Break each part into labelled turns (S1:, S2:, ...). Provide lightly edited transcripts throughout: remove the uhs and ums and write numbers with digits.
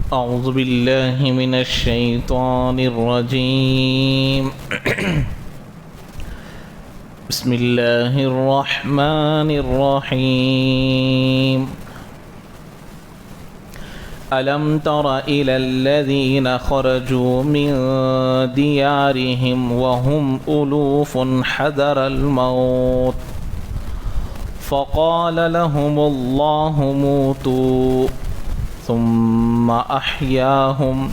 S1: أعوذ بالله من الشيطان الرجيم بسم الله الرحمن الرحيم ألم تر إلى الذين خرجوا من ديارهم وهم ألوف حذر الموت فقال لهم الله موتوا ثم أحياهم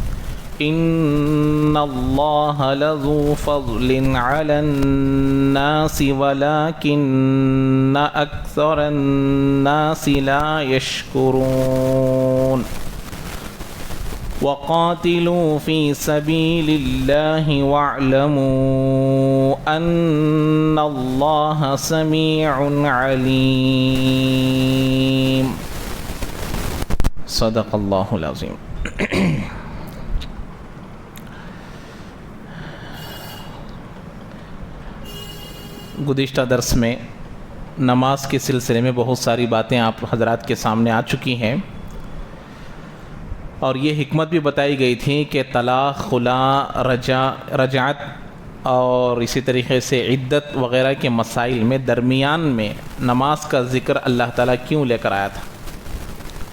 S1: إن الله لذو فضل على الناس ولكن أكثر الناس لا يشكرون وقاتلوا في سبيل الله واعلموا أن الله سميع عليم صدق اللہ العظیم. گزشتہ درس میں نماز کے سلسلے میں بہت ساری باتیں آپ حضرات کے سامنے آ چکی ہیں اور یہ حکمت بھی بتائی گئی تھی کہ طلاق، خلا، رجعت اور اسی طریقے سے عدت وغیرہ کے مسائل میں درمیان میں نماز کا ذکر اللہ تعالیٰ کیوں لے کر آیا تھا.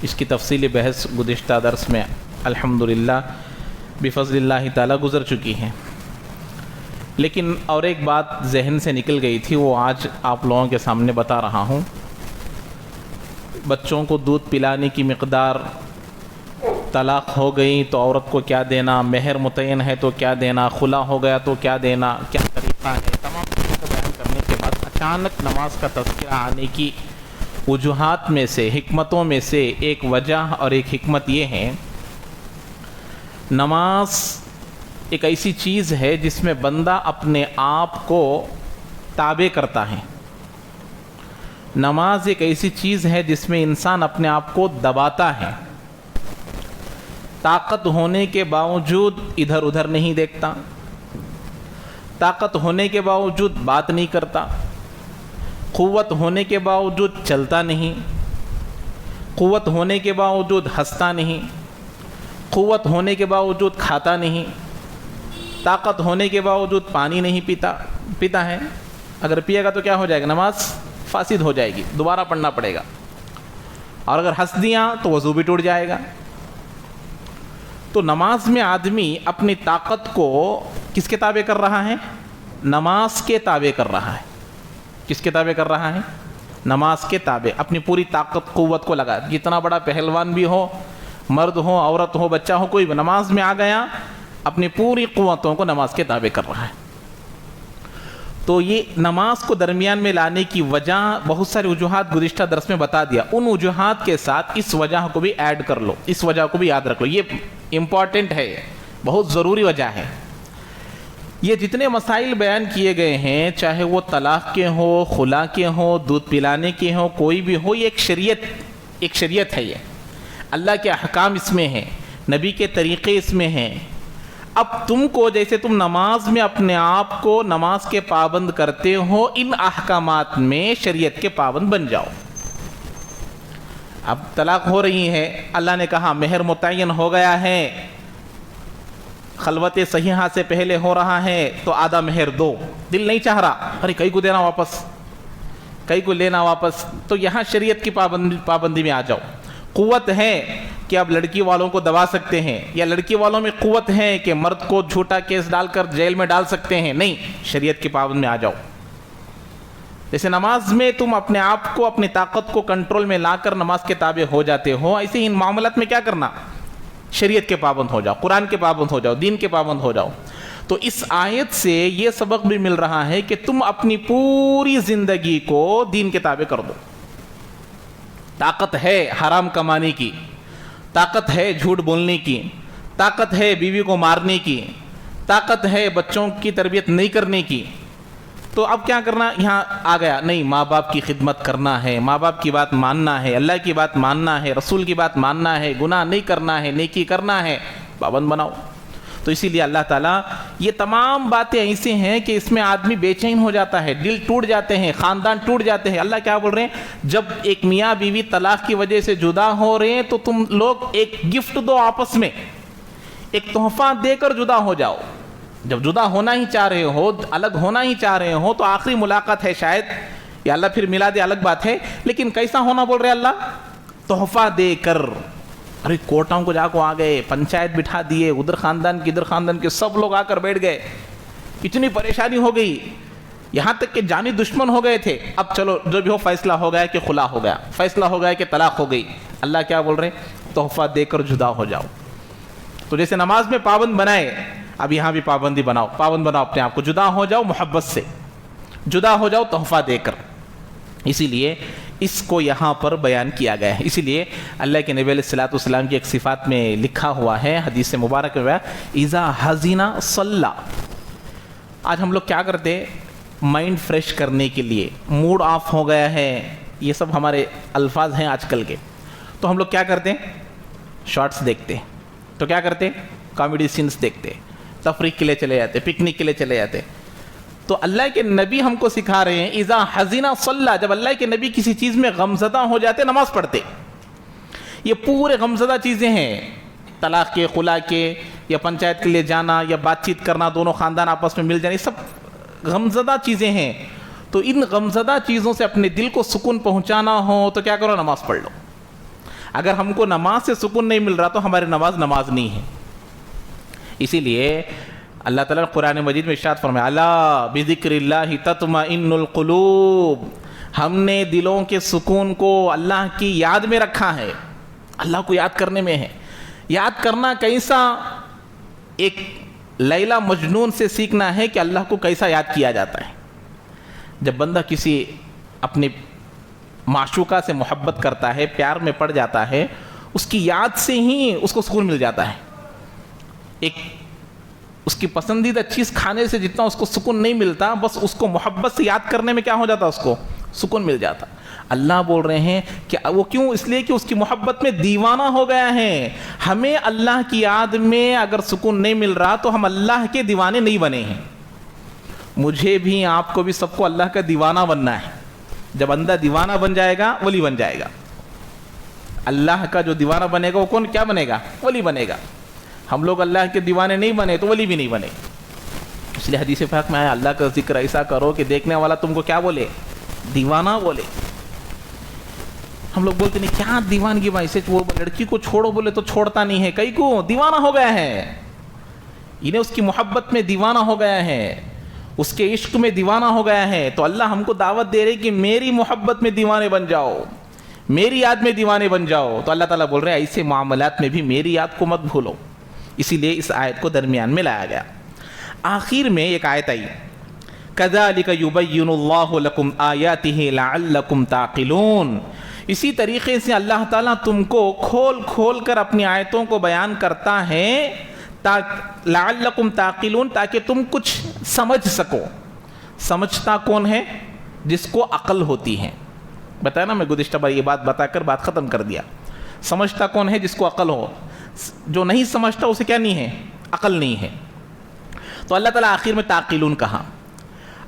S1: اس کی تفصیلی بحث گزشتہ درس میں الحمدللہ بفضل اللہ تعالیٰ گزر چکی ہیں. لیکن اور ایک بات ذہن سے نکل گئی تھی، وہ آج آپ لوگوں کے سامنے بتا رہا ہوں. بچوں کو دودھ پلانے کی مقدار، طلاق ہو گئی تو عورت کو کیا دینا، مہر متعین ہے تو کیا دینا، خلا ہو گیا تو کیا دینا، کیا طریقہ ہے، تمام چیزوں کو بیان کرنے کے بعد اچانک نماز کا تذکرہ آنے کی وجوہات میں سے، حکمتوں میں سے ایک وجہ اور ایک حکمت یہ ہے، نماز ایک ایسی چیز ہے جس میں بندہ اپنے آپ کو تابع کرتا ہے. نماز ایک ایسی چیز ہے جس میں انسان اپنے آپ کو دباتا ہے. طاقت ہونے کے باوجود ادھر ادھر نہیں دیکھتا، طاقت ہونے کے باوجود بات نہیں کرتا، قوت ہونے کے باوجود چلتا نہیں، قوت ہونے کے باوجود ہنستا نہیں، قوت ہونے کے باوجود کھاتا نہیں، طاقت ہونے کے باوجود پانی نہیں پیتا ہے. اگر پیے گا تو کیا ہو جائے گا؟ نماز فاسد ہو جائے گی، دوبارہ پڑھنا پڑے گا. اور اگر ہنس دیا تو وضو بھی ٹوٹ جائے گا. تو نماز میں آدمی اپنی طاقت کو کس کے تابع کر رہا ہے؟ نماز کے تابع کر رہا ہے. کس کے تابع کر رہا ہے؟ نماز کے تابع. اپنی پوری طاقت قوت کو لگا. جتنا بڑا پہلوان بھی ہو، مرد ہو، عورت ہو، بچہ ہو، کوئی بھی نماز میں آ گیا، اپنی پوری قوتوں کو نماز کے تابع کر رہا ہے. تو یہ نماز کو درمیان میں لانے کی وجہ بہت ساری وجوہات گزشتہ درس میں بتا دیا. ان وجوہات کے ساتھ اس وجہ کو بھی ایڈ کر لو، اس وجہ کو بھی یاد رکھ لو. یہ امپورٹنٹ ہے، بہت ضروری وجہ ہے. یہ جتنے مسائل بیان کیے گئے ہیں، چاہے وہ طلاق کے ہو، خلا کے ہو، دودھ پلانے کے ہو، کوئی بھی ہو، یہ ایک شریعت ہے. یہ اللہ کے احکام اس میں ہیں، نبی کے طریقے اس میں ہیں. اب تم کو جیسے تم نماز میں اپنے آپ کو نماز کے پابند کرتے ہو، ان احکامات میں شریعت کے پابند بن جاؤ. اب طلاق ہو رہی ہے، اللہ نے کہا مہر متعین ہو گیا ہے، خلوت صحیحہ سے پہلے ہو رہا ہے تو آدھا مہر دو. دل نہیں چاہ رہا، ارے کئی کو دینا واپس، کئی کو لینا واپس. تو یہاں شریعت کی پابندی میں آ جاؤ. قوت ہے کہ اب لڑکی والوں کو دبا سکتے ہیں، یا لڑکی والوں میں قوت ہے کہ مرد کو جھوٹا کیس ڈال کر جیل میں ڈال سکتے ہیں، نہیں، شریعت کی پابند میں آ جاؤ. جیسے نماز میں تم اپنے آپ کو، اپنی طاقت کو کنٹرول میں لا کر نماز کے تابع ہو جاتے ہو، ایسے ہی ان معاملات میں کیا کرنا؟ شریعت کے پابند ہو جاؤ، قرآن کے پابند ہو جاؤ، دین کے پابند ہو جاؤ. تو اس آیت سے یہ سبق بھی مل رہا ہے کہ تم اپنی پوری زندگی کو دین کے تابع کر دو. طاقت ہے حرام کمانے کی، طاقت ہے جھوٹ بولنے کی، طاقت ہے بیوی کو مارنے کی، طاقت ہے بچوں کی تربیت نہیں کرنے کی. تو اب کیا کرنا؟ یہاں آ گیا، نہیں، ماں باپ کی خدمت کرنا ہے، ماں باپ کی بات ماننا ہے، اللہ کی بات ماننا ہے، رسول کی بات ماننا ہے، گناہ نہیں کرنا ہے، نیکی کرنا ہے، پابند بناؤ. تو اسی لیے اللہ تعالیٰ یہ تمام باتیں ایسی ہیں کہ اس میں آدمی بے چین ہو جاتا ہے، دل ٹوٹ جاتے ہیں، خاندان ٹوٹ جاتے ہیں۔ اللہ کیا بول رہے ہیں؟ جب ایک میاں بیوی طلاق کی وجہ سے جدا ہو رہے ہیں تو تم لوگ ایک گفٹ دو، آپس میں ایک تحفہ دے کر جدا ہو جاؤ۔ جب جدا ہونا ہی چاہ رہے ہو، الگ ہونا ہی چاہ رہے ہو، تو آخری ملاقات ہے شاید، یا اللہ پھر ملا دے الگ بات ہے، لیکن کیسا ہونا بول رہے اللہ؟ تحفہ دے کر۔ ارے کوٹوں کو جا کو آ گئے، پنچایت بٹھا دیے، ادھر خاندان کی ادھر خاندان کے سب لوگ آ کر بیٹھ گئے، اتنی پریشانی ہو گئی، یہاں تک کہ جانی دشمن ہو گئے تھے۔ اب چلو جو بھی ہو، فیصلہ ہو گیا کہ خلا ہو گیا، فیصلہ ہو گیا کہ طلاق ہو گئی۔ اللہ کیا بول رہے ہیں؟ تحفہ دے کر جدا ہو جاؤ۔ تو جیسے نماز میں پابند بنائے، اب یہاں بھی پابندی بناؤ، پابند بناؤ اپنے آپ کو، جدا ہو جاؤ محبت سے، جدا ہو جاؤ تحفہ دے کر۔ اسی لیے اس کو یہاں پر بیان کیا گیا ہے۔ اسی لیے اللہ کے نبی علیہ الصلوۃ والسلام کی ایک صفات میں لکھا ہوا ہے، حدیث مبارک میں، اذا حزن صلی۔ آج ہم لوگ کیا کرتے ہیں؟ مائنڈ فریش کرنے کے لیے، موڈ آف ہو گیا ہے، یہ سب ہمارے الفاظ ہیں آج کل کے، تو ہم لوگ کیا کرتے ہیں؟ شارٹس دیکھتے ہیں، تو کیا کرتے ہیں؟ کامیڈی سینس دیکھتے ہیں، تفریح کے لیے چلے جاتے، پکنک کے لیے چلے جاتے۔ تو اللہ کے نبی ہم کو سکھا رہے ہیں اذا حزن صلی، جب اللہ کے نبی کسی چیز میں غمزدہ ہو جاتے نماز پڑھتے۔ یہ پورے غمزدہ چیزیں ہیں، طلاق کے، خلا کے، یا پنچایت کے لیے جانا، یا بات چیت کرنا، دونوں خاندان آپس میں مل جانا، یہ سب غمزدہ چیزیں ہیں۔ تو ان غمزدہ چیزوں سے اپنے دل کو سکون پہنچانا ہو تو کیا کرو؟ نماز پڑھ لو۔ اگر ہم کو نماز سے سکون نہیں مل رہا تو ہماری نماز نہیں ہے۔ اسی لیے اللہ تعالیٰ نے قرآن مجید میں ارشاد فرمایا، الا بذکر اللہ تطمئن القلوب، ہم نے دلوں کے سکون کو اللہ کی یاد میں رکھا ہے، اللہ کو یاد کرنے میں ہے۔ یاد کرنا کیسا؟ ایک لیلا مجنون سے سیکھنا ہے کہ اللہ کو کیسا یاد کیا جاتا ہے۔ جب بندہ کسی اپنے معشوقہ سے محبت کرتا ہے، پیار میں پڑ جاتا ہے، اس کی یاد سے ہی اس کو سکون مل جاتا ہے۔ ایک اس کی پسندیدہ چیز کھانے سے جتنا اس کو سکون نہیں ملتا، بس اس کو محبت سے یاد کرنے میں کیا ہو جاتا؟ اس کو سکون مل جاتا۔ اللہ بول رہے ہیں کہ وہ کیوں؟ اس لیے کہ اس کی محبت میں دیوانہ ہو گیا ہے۔ ہمیں اللہ کی یاد میں اگر سکون نہیں مل رہا تو ہم اللہ کے دیوانے نہیں بنے ہیں۔ مجھے بھی، آپ کو بھی، سب کو اللہ کا دیوانہ بننا ہے۔ جب بندہ دیوانہ بن جائے گا ولی بن جائے گا۔ اللہ کا جو دیوانہ بنے گا وہ کون کیا بنے گا؟ ولی بنے گا۔ ہم لوگ اللہ کے دیوانے نہیں بنے تو ولی بھی نہیں بنے۔ اس لیے حدیث پاک میں آیا، اللہ کا ذکر ایسا کرو کہ دیکھنے والا تم کو کیا بولے؟ دیوانہ بولے۔ ہم لوگ بولتے نہیں کیا دیوانگی بھائی سے، وہ لڑکی کو چھوڑو بولے تو چھوڑتا نہیں ہے، کئی کو دیوانہ ہو گیا ہے، انہیں اس کی محبت میں دیوانہ ہو گیا ہے، اس کے عشق میں دیوانہ ہو گیا ہے۔ تو اللہ ہم کو دعوت دے رہے کہ میری محبت میں دیوانے بن جاؤ، میری یاد میں دیوانے بن جاؤ۔ تو اللہ تعالیٰ بول رہے ہیں ایسے معاملات میں بھی میری یاد کو مت بھولو۔ اسی لیے اس آیت کو درمیان میں لایا گیا۔ آخر میں ایک آیت آئی، کذالک یبین اللہ لکم آیاتہ لعلکم تعقلون۔ اسی طریقے سے اللہ تعالیٰ تم کو کھول کھول کر اپنی آیتوں کو بیان کرتا ہے لعلکم تعقلون، تاکہ تم کچھ سمجھ سکو۔ سمجھتا کون ہے؟ جس کو عقل ہوتی ہے۔ بتایا نا، میں گزشتہ بار یہ بات بتا کر بات ختم کر دیا۔ سمجھتا کون ہے؟ جس کو عقل ہو۔ جو نہیں سمجھتا اسے کیا نہیں ہے؟ عقل نہیں ہے۔ تو اللہ تعالیٰ آخر میں تعقلون کہا۔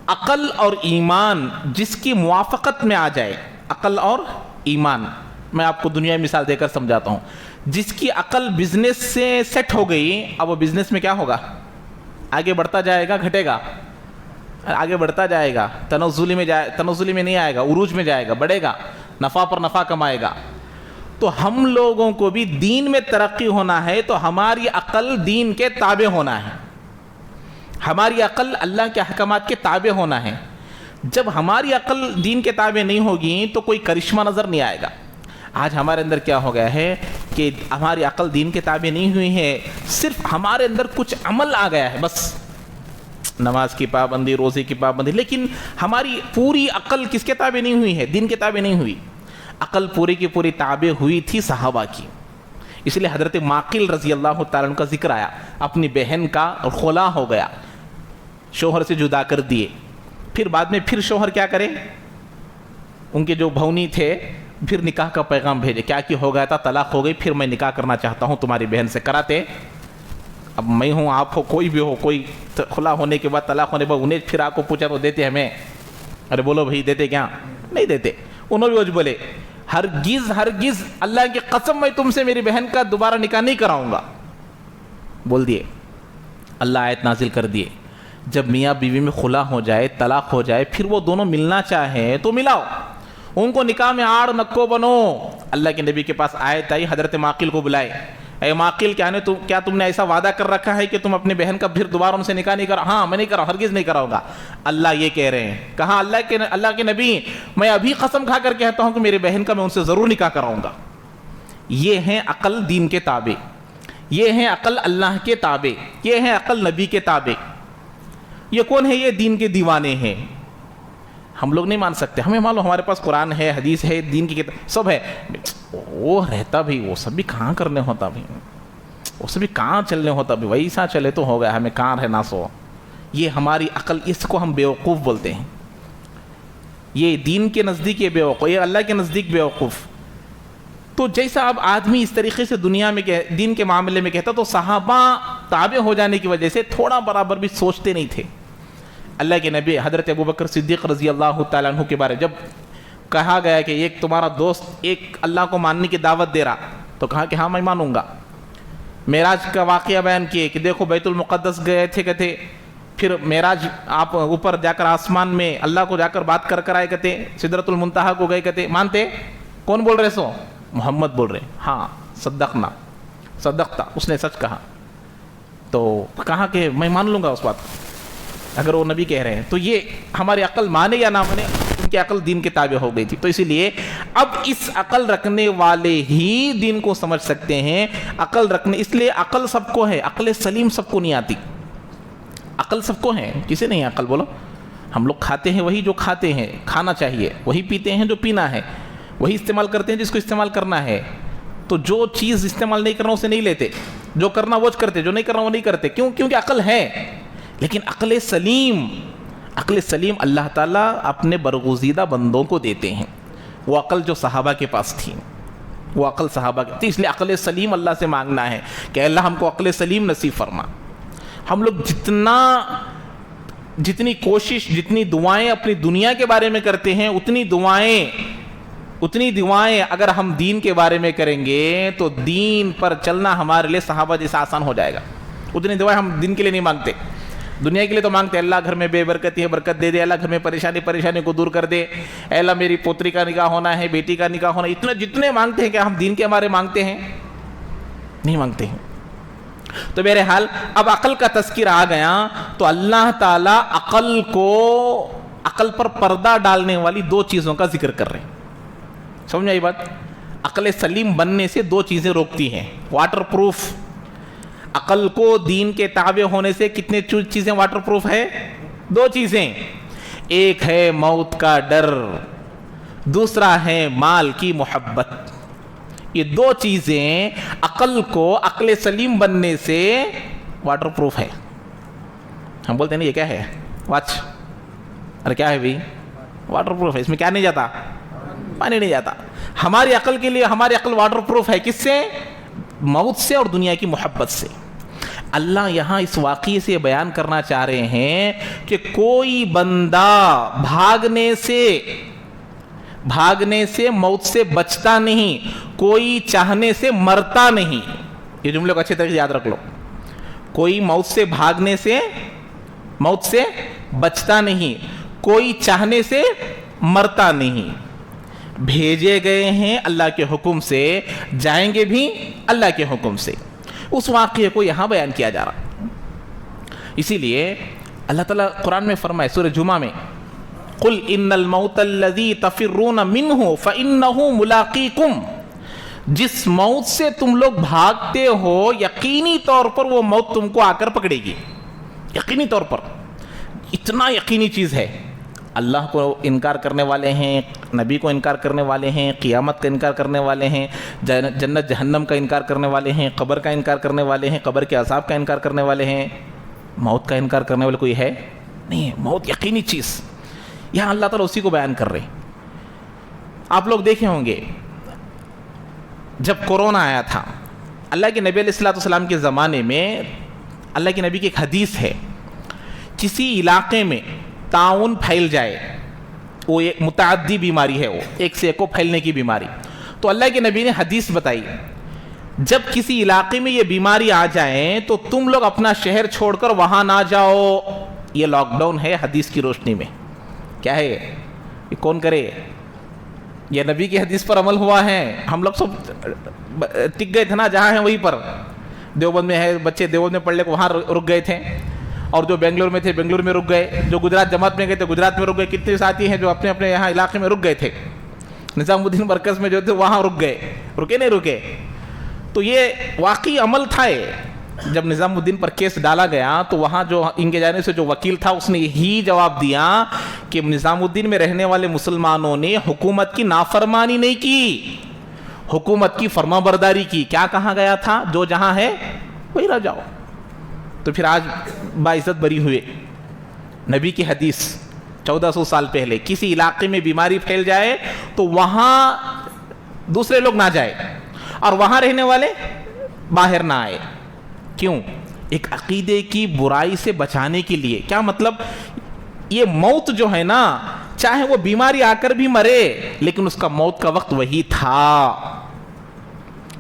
S1: عقل اور ایمان جس کی موافقت میں آ جائے، عقل اور ایمان، میں آپ کو دنیا میں مثال دے کر سمجھاتا ہوں۔ جس کی عقل بزنس سے سیٹ ہو گئی، اب وہ بزنس میں کیا ہوگا؟ آگے بڑھتا جائے گا، گھٹے گا؟ آگے بڑھتا جائے گا، تنزلی میں نہیں آئے گا، عروج میں جائے گا، بڑھے گا، نفع پر نفع کمائے گا۔ تو ہم لوگوں کو بھی دین میں ترقی ہونا ہے تو ہماری عقل دین کے تابع ہونا ہے، ہماری عقل اللہ کے احکامات کے تابع ہونا ہے۔ جب ہماری عقل دین کے تابع نہیں ہوگی تو کوئی کرشمہ نظر نہیں آئے گا۔ آج ہمارے اندر کیا ہو گیا ہے کہ ہماری عقل دین کے تابع نہیں ہوئی ہے، صرف ہمارے اندر کچھ عمل آ گیا ہے، بس نماز کی پابندی، روزے کی پابندی، لیکن ہماری پوری عقل کس کے تابع نہیں ہوئی ہے؟ دین کے تابع نہیں ہوئی۔ عقل پوری کی پوری تابع ہوئی تھی صحابہ کی۔ اس لیے حضرت معقل رضی اللہ تعالیٰ عنہ کا ذکر آیا، اپنی بہن کا خلا ہو گیا، شوہر سے جدا کر دیے، پھر بعد میں پھر شوہر کیا کرے؟ ان کے جو بھونی تھے پھر نکاح کا پیغام بھیجے، کیا ہو گیا تھا؟ طلاق ہو گئی، پھر میں نکاح کرنا چاہتا ہوں تمہاری بہن سے، کراتے؟ اب میں ہوں, آپ ہو, کوئی بھی ہو, کوئی کھلا ہونے کے بعد, طلاق ہونے کے بعد انہیں پھر آپ کو پوچھا تو دیتے ہمیں؟ ارے بولو بھائی دیتے کیا؟ نہیں دیتے. انہوں بھی بولے ہرگز ہرگز اللہ کی قسم میں تم سے میری بہن کا دوبارہ نکاح نہیں کراؤں گا. بول دیے. اللہ آیت نازل کر دیے, جب میاں بیوی میں خلا ہو جائے, طلاق ہو جائے, پھر وہ دونوں ملنا چاہیں تو ملاؤ, ان کو نکاح میں آڑ نکو بنو. اللہ کے نبی کے پاس آیت آئی, حضرت معقل کو بلائے, اے معقل کیا تم نے ایسا وعدہ کر رکھا ہے کہ تم اپنی بہن کا پھر دوبارہ ان سے نکاح نہیں کرو؟ ہاں میں نہیں کراؤں, ہرگز نہیں کراؤں گا. اللہ یہ کہہ رہے ہیں, کہا اللہ کے نبی میں ابھی قسم کھا کر کہتا ہوں کہ میری بہن کا میں ان سے ضرور نکاح کراؤں گا. یہ ہیں عقل دین کے تابع, یہ ہیں عقل اللہ کے تابع, یہ ہیں عقل نبی کے تابع. یہ کون ہے؟ یہ دین کے دیوانے ہیں. ہم لوگ نہیں مان سکتے, ہمیں معلوم ہمارے پاس قرآن ہے, حدیث ہے, دین کی کتاب سب ہے. وہ رہتا بھی, وہ سب بھی کہاں کرنے ہوتا بھی, وہ سب بھی کہاں چلنے ہوتا بھی, ویسا چلے تو ہو گیا, ہمیں کہاں رہنا سو. یہ ہماری عقل, اس کو ہم بیوقوف بولتے ہیں. یہ دین کے نزدیک یہ بیوقوف, یہ اللہ کے نزدیک بیوقوف. تو جیسا اب آدمی اس طریقے سے دنیا میں دین کے معاملے میں کہتا, تو صحابہ تابع ہو جانے کی وجہ سے تھوڑا برابر بھی سوچتے نہیں تھے. اللہ کے نبی حضرت ابوبکر صدیق رضی اللہ تعالیٰ عنہ کے بارے جب کہا گیا کہ ایک تمہارا دوست ایک اللہ کو ماننے کی دعوت دے رہا, تو کہا کہ ہاں میں مانوں گا. معراج کا واقعہ بیان کیے کہ دیکھو بیت المقدس گئے تھے, کہتے پھر معراج آپ اوپر جا کر آسمان میں اللہ کو جا کر بات کر آئے, کہتے سدرۃ المنتہا کو گئے, کہتے مانتے؟ کون بول رہے سو؟ محمد بول رہے. ہاں صدقتا, اس نے سچ کہا. تو کہا کہ میں مان لوں گا اس بات کو اگر وہ نبی کہہ رہے ہیں. تو یہ ہماری عقل مانے یا نہ مانے, ان کی عقل دین کے تابع ہو گئی تھی. تو اسی لیے اب اس عقل رکھنے والے ہی دین کو سمجھ سکتے ہیں. عقل رکھنے, اس لیے عقل سب کو ہے, عقل سلیم سب کو نہیں آتی. عقل سب کو ہے, کسے نہیں عقل بولو؟ ہم لوگ کھاتے ہیں وہی جو کھاتے ہیں, کھانا چاہیے, وہی پیتے ہیں جو پینا ہے, وہی استعمال کرتے ہیں جس کو استعمال کرنا ہے. تو جو چیز استعمال نہیں کرنا اسے نہیں لیتے, جو کرنا وہ کرتے, جو نہیں کرنا وہ نہیں کرتے. کیوں؟ کیونکہ عقل ہے. لیکن عقل سلیم اللہ تعالیٰ اپنے برگزیدہ بندوں کو دیتے ہیں. وہ عقل جو صحابہ کے پاس تھی, وہ عقل صحابہ کی تھی. اس لیے عقل سلیم اللہ سے مانگنا ہے کہ اللہ ہم کو عقل سلیم نصیب فرما. ہم لوگ جتنی کوشش, جتنی دعائیں اپنی دنیا کے بارے میں کرتے ہیں, اتنی دعائیں اگر ہم دین کے بارے میں کریں گے تو دین پر چلنا ہمارے لیے صحابہ جیسا آسان ہو جائے گا. اتنی دعائیں ہم دین کے لیے نہیں مانگتے, دنیا کے لیے تو مانگتے اللہ گھر میں بے برکتی ہے برکت دے دے, اللہ گھر میں پریشانی کو دور کر دے, اے اللہ میری پوتری کا نکاح ہونا ہے, بیٹی کا نکاح ہونا ہے. اتنے جتنے مانگتے ہیں کہ ہم دین کے ہمارے مانگتے ہیں؟ نہیں مانگتے ہیں. تو بہرحال اب عقل کا تذکر آ گیا تو اللہ تعالیٰ عقل پر پردہ ڈالنے والی دو چیزوں کا ذکر کر رہے ہیں. سمجھ میں آئی بات؟ عقل سلیم بننے سے دو چیزیں روکتی ہیں. واٹر پروف, عقل کو دین کے تابع ہونے سے کتنے چیزیں واٹر پروف ہے؟ دو چیزیں. ایک ہے موت کا ڈر, دوسرا ہے مال کی محبت. یہ دو چیزیں عقل سلیم بننے سے واٹر پروف ہے. ہم بولتے ہیں نا یہ کیا ہے؟ واچ. ارے کیا ہے بھائی؟ واٹر پروف ہے. اس میں کیا نہیں جاتا؟ پانی نہیں جاتا. ہماری عقل کے لیے ہماری عقل واٹر پروف ہے. کس سے؟ موت سے اور دنیا کی محبت سے. اللہ یہاں اس واقعے سے بیان کرنا چاہ رہے ہیں کہ کوئی بندہ بھاگنے سے موت سے بچتا نہیں, کوئی چاہنے سے مرتا نہیں. یہ جملے کو اچھے طریقے سے یاد رکھ لو. کوئی موت سے بھاگنے سے موت سے بچتا نہیں, کوئی چاہنے سے مرتا نہیں. بھیجے گئے ہیں اللہ کے حکم سے, جائیں گے بھی اللہ کے حکم سے. اس واقعے کو یہاں بیان کیا جا رہا. اسی لیے اللہ تعالیٰ قرآن میں فرمائے سورہ جمعہ میں, قل ان الموت الذی تفرون منہ فانہ ملاقیکم, جس موت سے تم لوگ بھاگتے ہو یقینی طور پر وہ موت تم کو آ کر پکڑے گی. یقینی طور پر, اتنا یقینی چیز ہے. اللہ کو انکار کرنے والے ہیں, نبی کو انکار کرنے والے ہیں, قیامت کا انکار کرنے والے ہیں, جنت جہنم کا انکار کرنے والے ہیں, قبر کا انکار کرنے والے ہیں, قبر کے عذاب کا انکار کرنے والے ہیں. موت کا انکار کرنے والے کوئی ہے نہیں ہے. موت یقینی چیز. یہاں اللہ تعالیٰ اسی کو بیان کر رہے ہیں. آپ لوگ دیکھے ہوں گے جب کورونا آیا تھا, اللہ کے نبی علیہ الصلوۃ والسلام کے زمانے میں اللہ کے نبی کی ایک حدیث ہے، کسی علاقے میں طاعون پھیل جائے، وہ ایک متعدی بیماری ہے، وہ ایک سے ایک کو پھیلنے کی بیماری، تو اللہ کے نبی نے حدیث بتائی جب کسی علاقے میں یہ بیماری آ جائے تو تم لوگ اپنا شہر چھوڑ کر وہاں نہ جاؤ. یہ لاک ڈاؤن ہے حدیث کی روشنی میں. کیا ہے یہ؟ کون کرے؟ یہ نبی کی حدیث پر عمل ہوا ہے. ہم لوگ سب ٹک گئے تھے نا جہاں ہیں وہیں پر. دیوبند میں ہے بچے، دیوبند میں پڑھ لے کو وہاں رک گئے تھے، اور جو بنگلور میں تھے بنگلور میں رک گئے، جو گجرات جماعت میں گئے تھے گجرات میں رک گئے. کتنے ساتھی ہیں جو اپنے اپنے یہاں علاقے میں رک گئے تھے. نظام الدین مرکز میں جو تھے وہاں رک گئے، رکے نہیں رکے. تو یہ واقعی عمل تھا. جب نظام الدین پر کیس ڈالا گیا تو وہاں جو ان کے جانے سے جو وکیل تھا اس نے یہی جواب دیا کہ نظام الدین میں رہنے والے مسلمانوں نے حکومت کی نافرمانی نہیں کی، حکومت کی فرما برداری کی. کیا کہا گیا تھا؟ جو جہاں ہے وہی رہ جاؤ. تو پھر آج باعزت بری ہوئے. نبی کی حدیث 1400 سال پہلے، کسی علاقے میں بیماری پھیل جائے تو وہاں دوسرے لوگ نہ جائے اور وہاں رہنے والے باہر نہ آئے. کیوں؟ ایک عقیدے کی برائی سے بچانے کے لیے. کیا مطلب؟ یہ موت جو ہے نا، چاہے وہ بیماری آ کر بھی مرے لیکن اس کا موت کا وقت وہی تھا.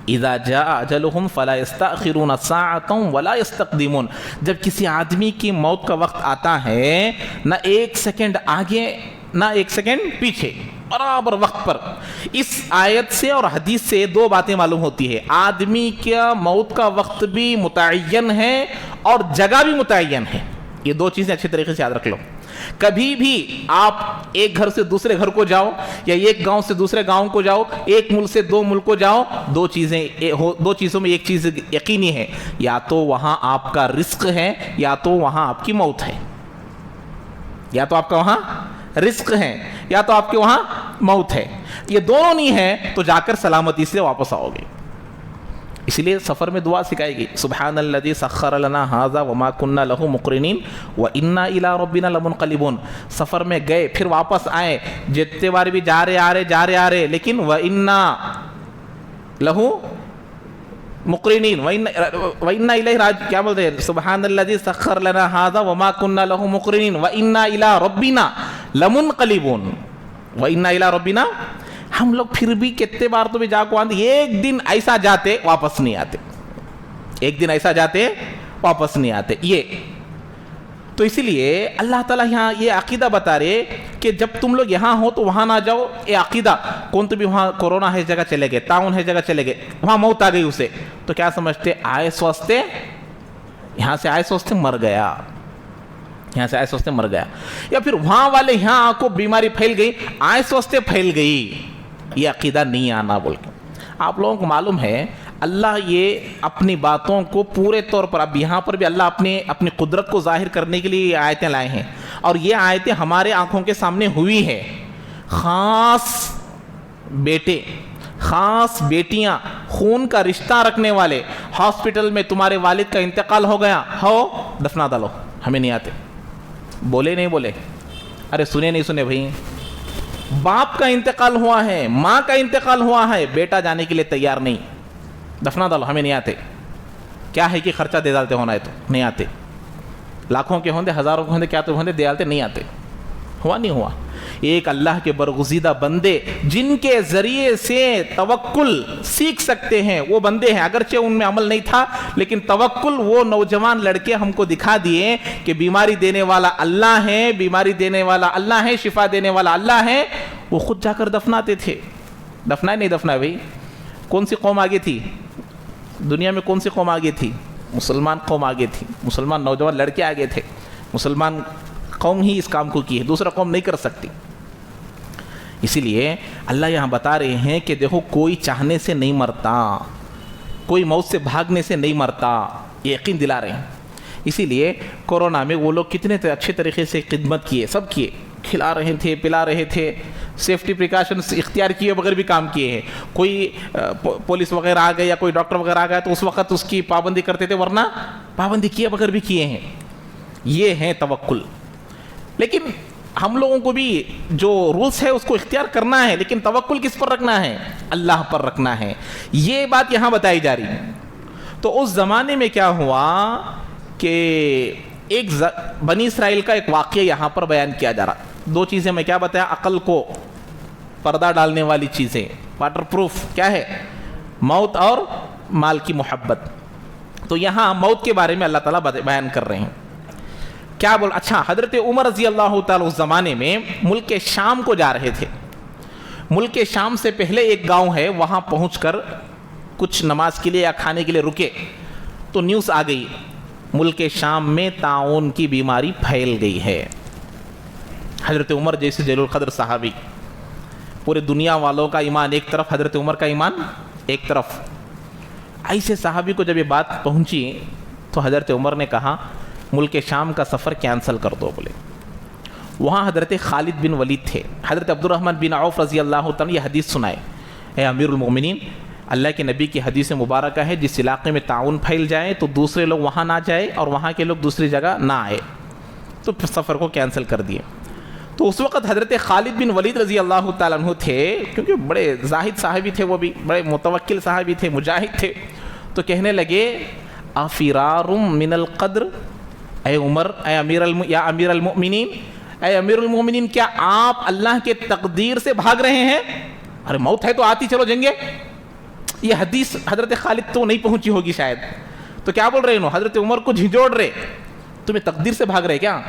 S1: اذا جاء اجلهم فلا يستأخرون ساعة ولا يستقدمون. جب کسی آدمی کی موت کا وقت آتا ہے، نہ ایک سیکنڈ آگے نہ ایک سیکنڈ پیچھے، برابر وقت پر. اس آیت سے اور حدیث سے دو باتیں معلوم ہوتی ہے. آدمی کا موت کا وقت بھی متعین ہے اور جگہ بھی متعین ہے. یہ دو چیزیں اچھے طریقے سے یاد رکھ لو. کبھی بھی آپ ایک گھر سے دوسرے گھر کو جاؤ یا ایک گاؤں سے دوسرے گاؤں کو جاؤ، ایک ملک سے دو ملک کو جاؤ، دو چیزوں میں ایک چیز یقینی ہے، یا تو وہاں آپ کا رزق ہے یا تو وہاں آپ کی موت ہے. یا تو آپ کا وہاں رزق ہے یا تو آپ کے وہاں موت ہے. یہ دونوں نہیں ہے تو جا کر سلامتی سے واپس آؤ گے. اسی لیے سفر میں دعا سکھائے گی، سبحان الذی سخر لنا ھذا وما كنا له مقرنین وانا الى ربنا لمنقلبون. سفر میں گئے پھر واپس آئے، جتنے بار بھی جا رہے آ رہے لیکن وانا له مقرنین وانا الیہ راجعون. کیا بولتے ہیں؟ سبحان الذی سخر لنا ھذا وما كنا له مقرنین وانا الى ربنا لمنقلبون. وانا الى ربنا. ہم لوگ پھر بھی کتنے بار تو بھی جا کو آتے، ایک دن ایسا جاتے واپس نہیں آتے، ایک دن ایسا جاتے واپس نہیں آتے. یہ تو اسی لیے اللہ تعالیٰ یہاں یہ عقیدہ بتا رہے کہ جب تم لوگ یہاں ہو تو وہاں نہ جاؤ. یہ عقیدہ کون تو بھی وہاں کورونا ہے جگہ چلے گئے، طاعون ہے جگہ چلے گئے، وہاں موت آ گئی اسے، تو کیا سمجھتے؟ آئے سوچتے یہاں سے آئے سوچتے مر گیا، یہاں سے آئے سوچتے مر گیا. یا پھر وہاں والے یہاں کو بیماری پھیل گئی، آئے سوچتے پھیل گئی. یہ عقیدہ نہیں آنا. بول کے آپ لوگوں کو معلوم ہے اللہ یہ اپنی باتوں کو پورے طور پر، اب یہاں پر بھی اللہ اپنی قدرت کو ظاہر کرنے کے لیے یہ آیتیں لائے ہیں، اور یہ آیتیں ہمارے آنکھوں کے سامنے ہوئی ہے. خاص بیٹے، خاص بیٹیاں، خون کا رشتہ رکھنے والے، ہاسپٹل میں تمہارے والد کا انتقال ہو گیا ہو، دفنا ڈالو. ہمیں نہیں آتے. بولے نہیں بولے؟ ارے سنے نہیں سنے بھائی؟ باپ کا انتقال ہوا ہے، ماں کا انتقال ہوا ہے، بیٹا جانے کے لیے تیار نہیں، دفنا ڈالو. ہمیں نہیں آتے. کیا ہے کہ خرچہ دے ڈالتے ہونا ہے تو نہیں آتے. لاکھوں کے ہوندے، ہزاروں کے ہوندے، کیا تو ہوندے دے ڈالتے نہیں آتے. ہوا نہیں ہوا. ایک اللہ کے برگزیدہ بندے جن کے ذریعے سے توکل سیکھ سکتے ہیں وہ بندے ہیں. اگرچہ ان میں عمل نہیں تھا لیکن توکل وہ نوجوان لڑکے ہم کو دکھا دیے کہ بیماری دینے والا اللہ ہے، بیماری دینے والا اللہ ہے، شفا دینے والا اللہ ہے. وہ خود جا کر دفناتے تھے. دفنائے نہیں دفنائے بھائی؟ کون سی قوم آگے تھی دنیا میں؟ کون سی قوم آگے تھی؟ مسلمان قوم آگے تھی. مسلمان نوجوان لڑکے آگے تھے. مسلمان قوم ہی اس کام کو کی ہے، دوسرا قوم نہیں کر سکتی. اسی لیے اللہ یہاں بتا رہے ہیں کہ دیکھو کوئی چاہنے سے نہیں مرتا، کوئی موت سے بھاگنے سے نہیں مرتا. یہ یقین دلا رہے ہیں. اسی لیے کورونا میں وہ لوگ کتنے اچھے طریقے سے خدمت کیے، سب کیے، کھلا رہے تھے، پلا رہے تھے، سیفٹی پریکاشنز اختیار کیے بغیر بھی کام کیے ہیں. کوئی پولیس وغیرہ آ گئے یا کوئی ڈاکٹر وغیرہ آ گیا تو اس وقت اس کی پابندی کرتے تھے، ورنہ پابندی کیے بغیر بھی کیے ہیں. یہ ہیں توکل. لیکن ہم لوگوں کو بھی جو رولز ہے اس کو اختیار کرنا ہے، لیکن توکل کس پر رکھنا ہے؟ اللہ پر رکھنا ہے. یہ بات یہاں بتائی جا رہی ہے. تو اس زمانے میں کیا ہوا کہ ایک بنی اسرائیل کا ایک واقعہ یہاں پر بیان کیا جا رہا. دو چیزیں میں کیا بتایا, عقل کو پردہ ڈالنے والی چیزیں, واٹر پروف کیا ہے, موت اور مال کی محبت. تو یہاں موت کے بارے میں اللہ تعالیٰ بیان کر رہے ہیں. کیا بول, اچھا حضرت عمر رضی اللہ تعالیٰ اس زمانے میں ملک شام کو جا رہے تھے. ملک شام سے پہلے ایک گاؤں ہے, وہاں پہنچ کر کچھ نماز کے لیے یا کھانے کے لیے رکے تو نیوز آ گئی ملک شام میں طاعون کی بیماری پھیل گئی ہے. حضرت عمر جیسے جلیل القدر صحابی, پورے دنیا والوں کا ایمان ایک طرف, حضرت عمر کا ایمان ایک طرف. ایسے صحابی کو جب یہ بات پہنچی تو حضرت عمر نے کہا ملک شام کا سفر کینسل کر دو. بولے وہاں حضرت خالد بن ولید تھے. حضرت عبد الرحمن بن عوف رضی اللہ تعالیٰ یہ حدیث سنائے, اے امیر المومنین, اللہ کے نبی کی حدیث مبارکہ ہے جس علاقے میں طاعون پھیل جائے تو دوسرے لوگ وہاں نہ جائے اور وہاں کے لوگ دوسری جگہ نہ آئے. تو سفر کو کینسل کر دیے. تو اس وقت حضرت خالد بن ولید رضی اللہ تعالیٰ عنہ تھے, کیونکہ بڑے زاہد صحابی تھے, وہ بھی بڑے متوکل صحابی تھے, مجاہد تھے. تو کہنے لگے افرار من القدر, اے عمر, اے یا امیر المؤمنین, اے امیر المؤمنین, کیا آپ اللہ کے تقدیر سے بھاگ رہے ہیں؟ ارے موت ہے تو آتی چلو جنگے. یہ حدیث حضرت خالد تو نہیں پہنچی ہوگی شاید, تو کیا بول رہے ہیں, حضرت عمر کو جھنجھوڑ رہے, تمہیں تقدیر سے بھاگ رہے کیا؟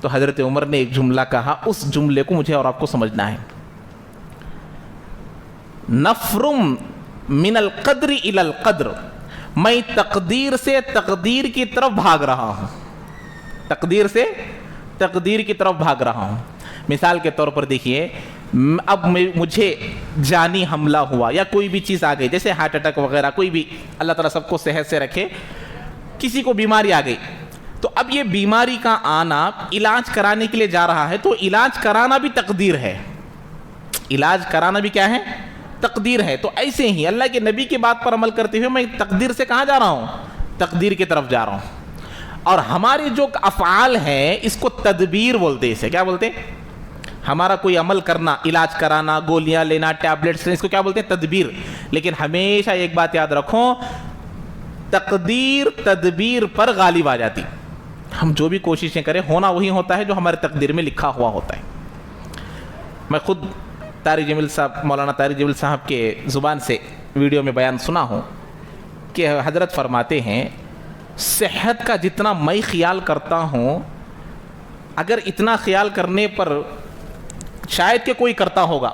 S1: تو حضرت عمر نے ایک جملہ کہا, اس جملے کو مجھے اور آپ کو سمجھنا ہے. نفرم من القدر الی القدر, میں تقدیر سے تقدیر کی طرف بھاگ رہا ہوں. تقدیر سے تقدیر کی طرف بھاگ رہا ہوں. مثال کے طور پر دیکھیے, اب مجھے جانی حملہ ہوا یا کوئی بھی چیز آ گئی, جیسے ہارٹ اٹیک وغیرہ, کوئی بھی, اللہ تعالیٰ سب کو صحت سے رکھے, کسی کو بیماری آ گئی, تو اب یہ بیماری کا آنا علاج کرانے کے لیے جا رہا ہے, تو علاج کرانا بھی تقدیر ہے. علاج کرانا بھی کیا ہے؟ تقدیر ہے. تو ایسے ہی اللہ کے نبی کی بات پر عمل کرتے ہوئے میں تقدیر سے کہاں جا رہا ہوں؟ تقدیر کی طرف جا رہا ہوں. اور ہمارے جو افعال ہیں اس کو تدبیر بولتے ہیں. اسے کیا بولتے ہیں؟ ہمارا کوئی عمل کرنا, علاج کرانا, گولیاں لینا, ٹیبلٹس, اس کو کیا بولتے ہیں؟ تدبیر. لیکن ہمیشہ ایک بات یاد رکھو, تقدیر تدبیر پر غالب آ جاتی. ہم جو بھی کوششیں کریں ہونا وہی ہوتا ہے جو ہمارے تقدیر میں لکھا ہوا ہوتا ہے. میں خود طارق جمیل صاحب, مولانا طارق جمیل صاحب کے زبان سے ویڈیو میں بیان سنا ہوں کہ حضرت فرماتے ہیں صحت کا جتنا میں خیال کرتا ہوں, اگر اتنا خیال کرنے پر شاید کہ کوئی کرتا ہوگا.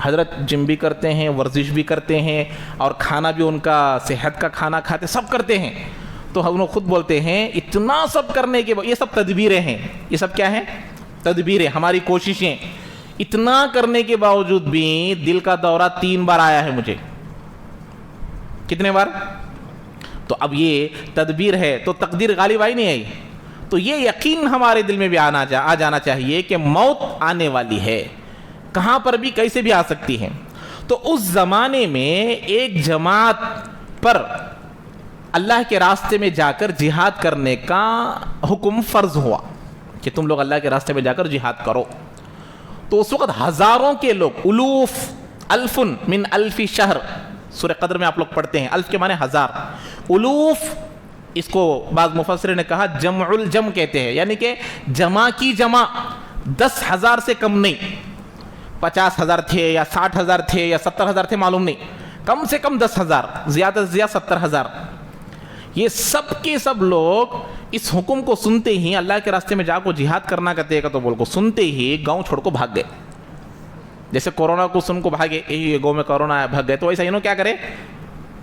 S1: حضرت جم بھی کرتے ہیں, ورزش بھی کرتے ہیں, اور کھانا بھی ان کا صحت کا کھانا کھاتے, سب کرتے ہیں. تو ہم لوگ خود بولتے ہیں اتنا سب کرنے کے بعد, یہ سب تدبیریں ہیں. یہ سب کیا ہیں؟ تدبیریں, ہماری کوششیں. اتنا کرنے کے باوجود بھی دل کا دورہ 3 بار آیا ہے مجھے. کتنے بار؟ تو اب یہ تدبیر ہے, تو تقدیر غالب آئی نہیں آئی. تو یہ یقین ہمارے دل میں بھی آ جانا چاہیے کہ موت آنے والی ہے, کہاں پر بھی کیسے بھی آ سکتی ہے. تو اس زمانے میں ایک جماعت پر اللہ کے راستے میں جا کر جہاد کرنے کا حکم فرض ہوا کہ تم لوگ اللہ کے راستے میں جا کر جہاد کرو. تو اس وقت ہزاروں کے لوگ, الوف, الفن من الف شہر, سورہ قدر میں آپ لوگ پڑھتے ہیں, الف کے معنی ہزار, الوف, اس کو بعض مفسرین نے کہا جمع الجم کہتے ہیں, یعنی کہ جمع کی جمع, 10,000 سے کم نہیں. 50,000 تھے یا 60,000 تھے یا 70,000 تھے معلوم نہیں, کم سے کم 10,000, زیادہ سے زیادہ 70,000. یہ سب کے سب لوگ اس حکم کو سنتے ہی, اللہ کے راستے میں جا کو جہاد کرنا کہتے تو بول کو سنتے ہی گاؤں چھوڑ کو بھاگ گئے. جیسے کورونا کو سن کو بھاگے, یہ گاؤں میں کورونا آیا, بھاگ گئے. تو ایسا کیا کرے,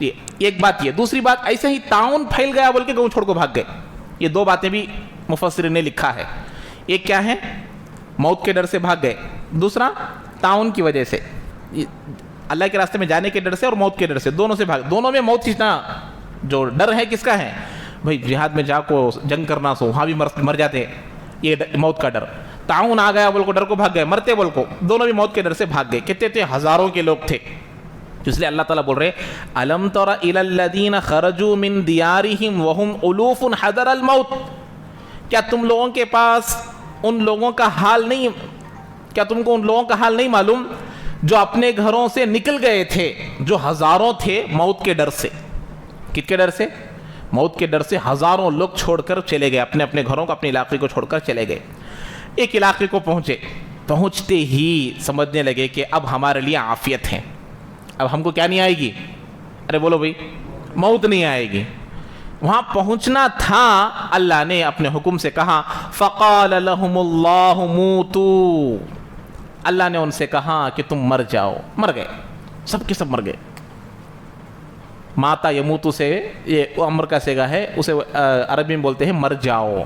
S1: یہ ایک بات. یہ دوسری بات, ایسے ہی طاعون پھیل گیا بول کے گاؤں چھوڑ کو بھاگ گئے. یہ 2 باتیں بھی مفسرین نے لکھا ہے. ایک کیا ہے, موت کے ڈر سے بھاگ گئے, دوسرا طاعون کی وجہ سے, اللہ کے راستے میں جانے کے ڈر سے اور موت کے ڈر سے, دونوں سے بھاگ. دونوں میں موت کھینچنا جو ڈر ہے کس کا ہے بھائی؟ جہاد میں جا کو جنگ کرنا سو وہاں بھی مر جاتے, یہ موت کا ڈر. طاعون آ گیا بول کو ڈر کو بھاگ گئے, مرتے بول کو, دونوں بھی موت کے ڈر سے بھاگ گئے. کتنے تھے؟ ہزاروں کے لوگ تھے. اس لیے اللہ تعالیٰ بول رہے الم تر الی الذین خرجوا من دیارہم وہم الوف حذر الموت, کیا تم لوگوں کے پاس ان لوگوں کا حال نہیں, کیا تم کو ان لوگوں کا حال نہیں معلوم جو اپنے گھروں سے نکل گئے تھے, جو ہزاروں تھے موت کے ڈر سے. کس کے ڈر سے؟ موت کے ڈر سے ہزاروں لوگ چھوڑ کر چلے گئے، اپنے اپنے گھروں کو، اپنے علاقے کو چھوڑ کر چلے گئے۔ ایک علاقے کو پہنچتے ہی سمجھنے لگے کہ اب ہمارے لیے عافیت ہے، اب ہم کو کیا نہیں آئے گی؟ ارے بولو بھائی، موت نہیں آئے گی۔ وہاں پہنچنا تھا، اللہ نے اپنے حکم سے کہا فقال لهم اللہ موتوا، اللہ نے ان سے کہا کہ تم مر جاؤ۔ مر گئے، سب کے سب مر گئے۔ ماتا یموتو سے یہ امر کا صیغہ ہے، اسے عربی میں بولتے ہیں مر جاؤ۔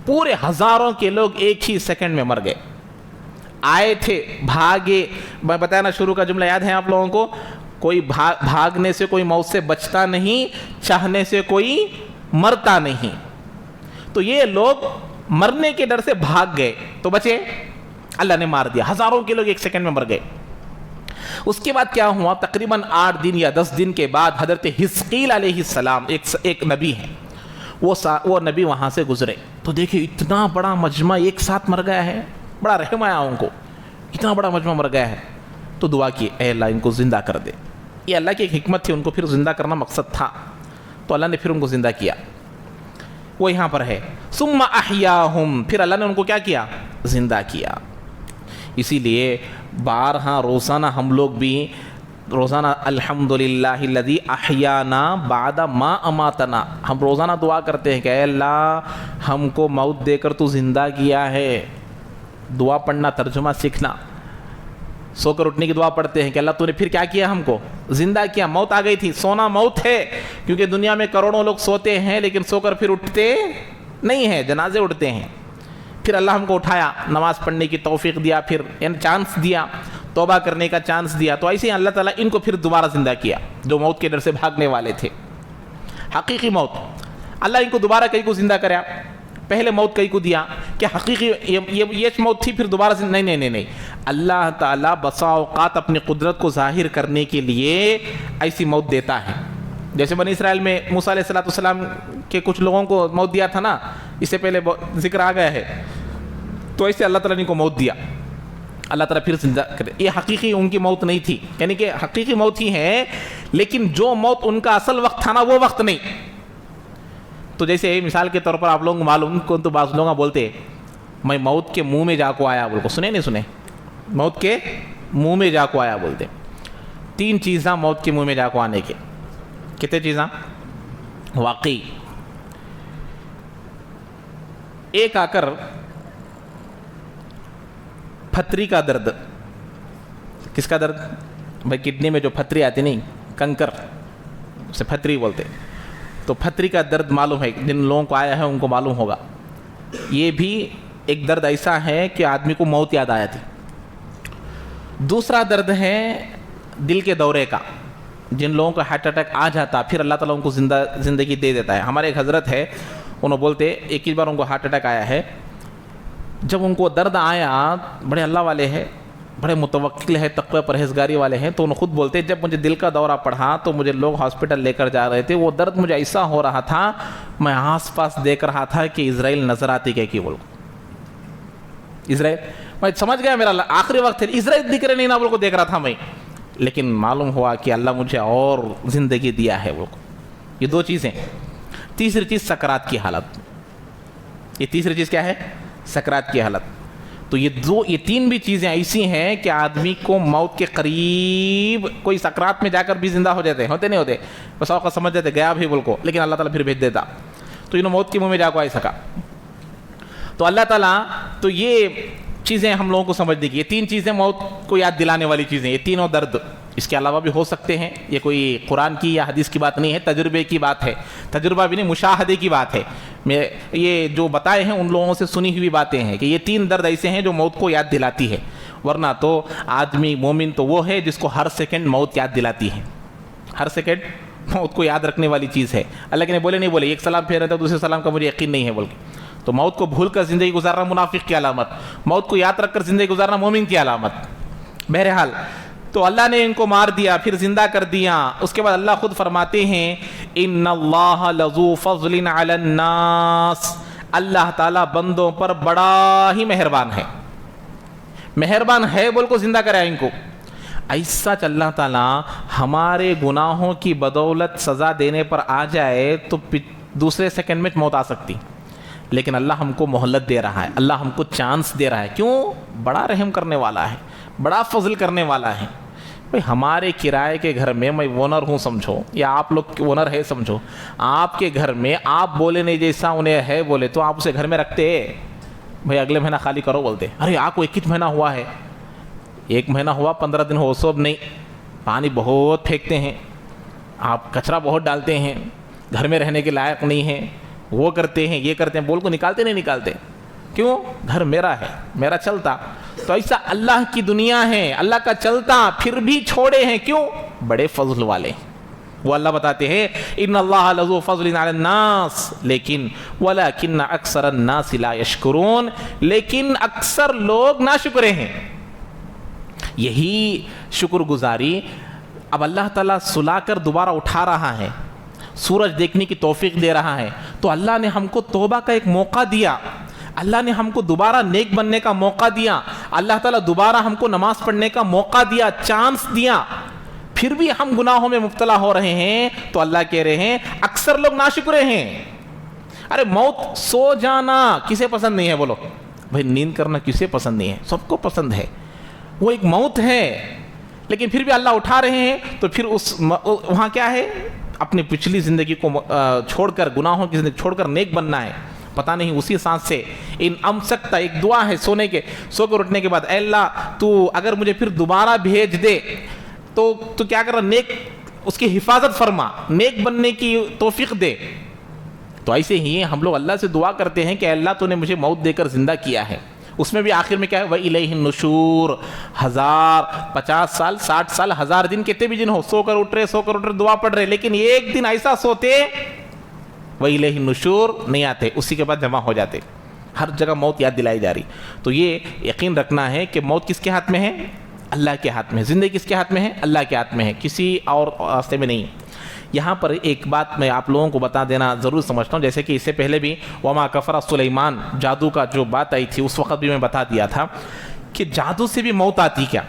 S1: پورے ہزاروں کے لوگ ایک ہی سیکنڈ میں مر گئے۔ آئے تھے، بھاگے، میں بتانا شروع کا جملہ یاد ہے آپ لوگوں کو، کوئی بھاگنے سے کوئی موت سے بچتا نہیں، چاہنے سے کوئی مرتا نہیں۔ تو یہ لوگ مرنے کے ڈر سے بھاگ گئے تو بچے، اللہ نے مار دیا، ہزاروں کے لوگ ایک سیکنڈ میں مر گئے۔ اس کے بعد کیا ہوا؟ تقریباً 8 دن یا 10 دن کے بعد حضرت حزقیل علیہ السلام ایک نبی ہیں، وہ نبی وہاں سے گزرے تو دیکھیں اتنا بڑا مجمع ایک ساتھ مر گیا ہے، بڑا رحم آیا ان کو، اتنا بڑا مجمع مر گیا ہے۔ تو دعا کی، اے اللہ ان کو زندہ کر دے۔ یہ اللہ کی ایک حکمت تھی، ان کو پھر زندہ کرنا مقصد تھا، تو اللہ نے پھر ان کو زندہ کیا۔ وہ یہاں پر ہے ثم احیاہم، پھر اللہ نے ان کو کیا کیا؟ زندہ کیا۔ اسی لیے بارہا روزانہ ہم لوگ بھی روزانہ الحمدللہ الذی احیانا بعد ما اماتنا، ہم روزانہ دعا کرتے ہیں کہ اے اللہ ہم کو موت دے کر تو زندہ کیا ہے۔ دعا پڑھنا، ترجمہ سیکھنا، سو کر اٹھنے کی دعا پڑھتے ہیں کہ اللہ تو نے پھر کیا کیا؟ ہم کو زندہ کیا۔ موت آ گئی تھی، سونا موت ہے، کیونکہ دنیا میں کروڑوں لوگ سوتے ہیں لیکن سو کر پھر اٹھتے نہیں ہیں، جنازے اٹھتے ہیں۔ پھر اللہ ہم کو اٹھایا، نماز پڑھنے کی توفیق دیا، پھر چانس دیا، توبہ کرنے کا چانس دیا، تو ایسے ہی اللہ تعالیٰ ان کو پھر دوبارہ زندہ کیا جو موت کے ڈر سے بھاگنے والے تھے۔ حقیقی موت، اللہ ان کو دوبارہ کئی کو زندہ کریا، پہلے موت کئی کو دیا کہ حقیقی یہ موت تھی پھر دوبارہ زندہ نہیں، اللہ تعالیٰ بسا اوقات اپنی قدرت کو ظاہر کرنے کے لیے ایسی موت دیتا ہے۔ جیسے بنی اسرائیل میں موسیٰ علیہ السلام کے کچھ لوگوں کو موت دیا تھا نا، اس سے پہلے ذکر آ گیا ہے، تو ایسے اللہ تعالیٰ نے ان کو موت دیا، اللہ تعالیٰ پھر زندہ کرے۔ یہ حقیقی ان کی موت نہیں تھی، یعنی کہ حقیقی موت ہی ہے، لیکن جو موت ان کا اصل وقت تھا نا وہ وقت نہیں۔ تو جیسے مثال کے طور پر آپ لوگوں کو معلوم کو تو بعض لوگ بولتے میں موت کے منہ میں جا کو آیا، بول کو سنے نہیں سنے؟ موت کے منہ میں جا کو آیا بولتے۔ 3 چیزاں موت کے منہ میں جا کو آنے کے، کتنے چیزاں؟ واقعی ایک آ کر پھتری کا درد، کس کا درد بھائی؟ کڈنی میں جو پھتری آتی نہیں، کنکر، اسے پھتری بولتے، تو پھتری کا درد معلوم ہے، جن لوگوں کو آیا ہے ان کو معلوم ہوگا۔ یہ بھی ایک درد ایسا ہے کہ آدمی کو موت یاد آیا تھی۔ دوسرا درد ہے دل کے دورے کا، جن لوگوں کو ہارٹ اٹیک آ جاتا پھر اللہ تعالیٰ ان کو زندگی دے دیتا ہے۔ ہمارے ایک حضرت ہے، انہوں بولتے ایک ہی بار ان کو ہارٹ اٹیک آیا ہے، جب ان کو درد آیا، بڑے اللہ والے ہیں، بڑے متوکل ہے، تقوی پرہیزگاری والے ہیں، تو انہوں خود بولتے جب مجھے دل کا دورہ پڑھا تو مجھے لوگ ہاسپٹل لے کر جا رہے تھے، وہ درد مجھے ایسا ہو رہا تھا، میں آس پاس دیکھ رہا تھا کہ اسرائیل نظر آتی کہ بول کو اسرائیل، میں سمجھ گیا میرا آخری وقت ہے، اسرائیل دکھ رہے نہیں نا بول کو دیکھ رہا تھا میں، لیکن معلوم ہوا کہ اللہ مجھے اور زندگی دیا ہے بول کو۔ یہ 2 چیزیں۔ تیسری چیز سکرات کی حالت، یہ تیسری چیز کیا ہے؟ سکرات کی حالت۔ تو یہ 3 بھی چیزیں ایسی ہیں کہ آدمی کو موت کے قریب، کوئی سکرات میں جا کر بھی زندہ ہو جاتے ہوتے نہیں ہوتے، بس اوقات سمجھ جاتے گیا بھی بول کو، لیکن اللہ تعالیٰ پھر بھیج دیتا، تو انہوں موت کے منہ میں جا کو آ سکا۔ تو اللہ تعالیٰ تو یہ چیزیں ہم لوگوں کو سمجھنے کی، یہ 3 چیزیں موت کو یاد دلانے والی چیزیں، یہ تینوں درد اس کے علاوہ بھی ہو سکتے ہیں، یہ کوئی قرآن کی یا حدیث کی بات نہیں ہے، تجربے کی بات ہے، تجربہ بھی نہیں، مشاہدے کی بات ہے۔ یہ جو بتائے ہیں ان لوگوں سے سنی ہوئی باتیں ہیں کہ یہ 3 درد ایسے ہیں جو موت کو یاد دلاتی ہے، ورنہ تو آدمی مومن تو وہ ہے جس کو ہر سیکنڈ موت یاد دلاتی ہے، ہر سیکنڈ موت کو یاد رکھنے والی چیز ہے۔ اللہ کے نے بولے نہیں بولے ایک سلام پھیر رہتا دوسرے سلام کا مجھے یقین نہیں ہے بول کے، تو موت کو بھول کر زندگی گزارنا منافق کی علامت، موت کو یاد رکھ کر زندگی گزارنا مومن کی علامت۔ بہرحال تو اللہ نے ان کو مار دیا، پھر زندہ کر دیا۔ اس کے بعد اللہ خود فرماتے ہیں ان اللہ لذو فضل علی الناس، اللہ تعالیٰ بندوں پر بڑا ہی مہربان ہے، مہربان ہے بول کو زندہ کرا ان کو۔ ایسا اللہ تعالیٰ ہمارے گناہوں کی بدولت سزا دینے پر آ جائے تو دوسرے سیکنڈ میں موت آ سکتی، لیکن اللہ ہم کو مہلت دے رہا ہے، اللہ ہم کو چانس دے رہا ہے. کیوں؟ بڑا رحم کرنے والا ہے، بڑا فضل کرنے والا ہے. بھئی ہمارے کرائے کے گھر میں میں اونر ہوں سمجھو، یا آپ لوگ اونر ہے سمجھو، آپ کے گھر میں آپ بولے نہیں جیسا انہیں ہے بولے تو آپ اسے گھر میں رکھتے؟ بھئی اگلے مہینہ خالی کرو بولتے. ارے آپ کو 21 مہینہ ہوا ہے، 1 مہینہ ہوا 15 دن ہو سب نہیں، پانی بہت پھینکتے ہیں آپ، کچرا بہت ڈالتے ہیں، گھر میں رہنے کے لائق نہیں ہیں، وہ کرتے ہیں یہ کرتے ہیں، بول کو نکالتے نہیں نکالتے. کیوں؟ گھر میرا ہے، میرا چلتا. تو ایسا اللہ کی دنیا ہے، اللہ کا چلتا پھر بھی چھوڑے ہیں. کیوں؟ بڑے فضل والے. وہ اللہ بتاتے ہیں ان اللہ لذو فضل علی الناس لیکن ولکن اکثر الناس لا یشکرون، لیکن اکثر لوگ ناشکرے ہیں. یہی شکر گزاری اب اللہ تعالیٰ سلا کر دوبارہ اٹھا رہا ہے، سورج دیکھنے کی توفیق دے رہا ہے. تو اللہ نے ہم کو توبہ کا ایک موقع دیا، اللہ نے ہم کو دوبارہ نیک بننے کا موقع دیا، اللہ تعالیٰ دوبارہ ہم کو نماز پڑھنے کا موقع دیا، چانس دیا. پھر بھی ہم گناہوں میں مبتلا ہو رہے ہیں. تو اللہ کہہ رہے ہیں اکثر لوگ ناشکرے ہیں. ارے موت، سو جانا کسے پسند نہیں ہے؟ بولو بھائی، نیند کرنا کسے پسند نہیں ہے؟ سب کو پسند ہے. وہ ایک موت ہے، لیکن پھر بھی اللہ اٹھا رہے ہیں. تو پھر وہاں کیا ہے؟ اپنی پچھلی زندگی کو چھوڑ کر، گناہوں کی زندگی چھوڑ کر نیک بننا ہے. پتہ نہیں اسی سانس سے ان امسکتا، ایک دعا ہے سو کر اٹھنے کے بعد، اے اللہ تو اگر مجھے پھر دوبارہ بھیج دے تو کیا کر رہا؟ نیک، اس کی حفاظت فرما، نیک بننے کی توفیق دے. تو ایسے ہی ہم لوگ اللہ سے دعا کرتے ہیں کہ اے اللہ تو نے مجھے موت دے کر زندہ کیا ہے. اس میں بھی آخر میں کیا ہے؟ وَإِلَيْهِ النُّشُورُ. 1000 50 سال 60 سال 1000 دن کتنے بھی دن ہو، سو کر اٹھ رہے دعا پڑھ رہے، لیکن ایک دن ایسا سوتے وَإِلَيْهِ النُّشُورُ نہیں آتے، اسی کے بعد جمع ہو جاتے. ہر جگہ موت یاد دلائی جا رہی. تو یہ یقین رکھنا ہے کہ موت کس کے ہاتھ میں ہے؟ اللہ کے ہاتھ میں. زندگی کس کے ہاتھ میں ہے؟ اللہ کے ہاتھ میں ہے، کسی اور راستے میں نہیں. یہاں پر ایک بات میں آپ لوگوں کو بتا دینا ضرور سمجھتا ہوں، جیسے کہ اس سے پہلے بھی وما کفر سلیمان، جادو کا جو بات آئی تھی اس وقت بھی میں بتا دیا تھا کہ جادو سے بھی موت آتی کیا؟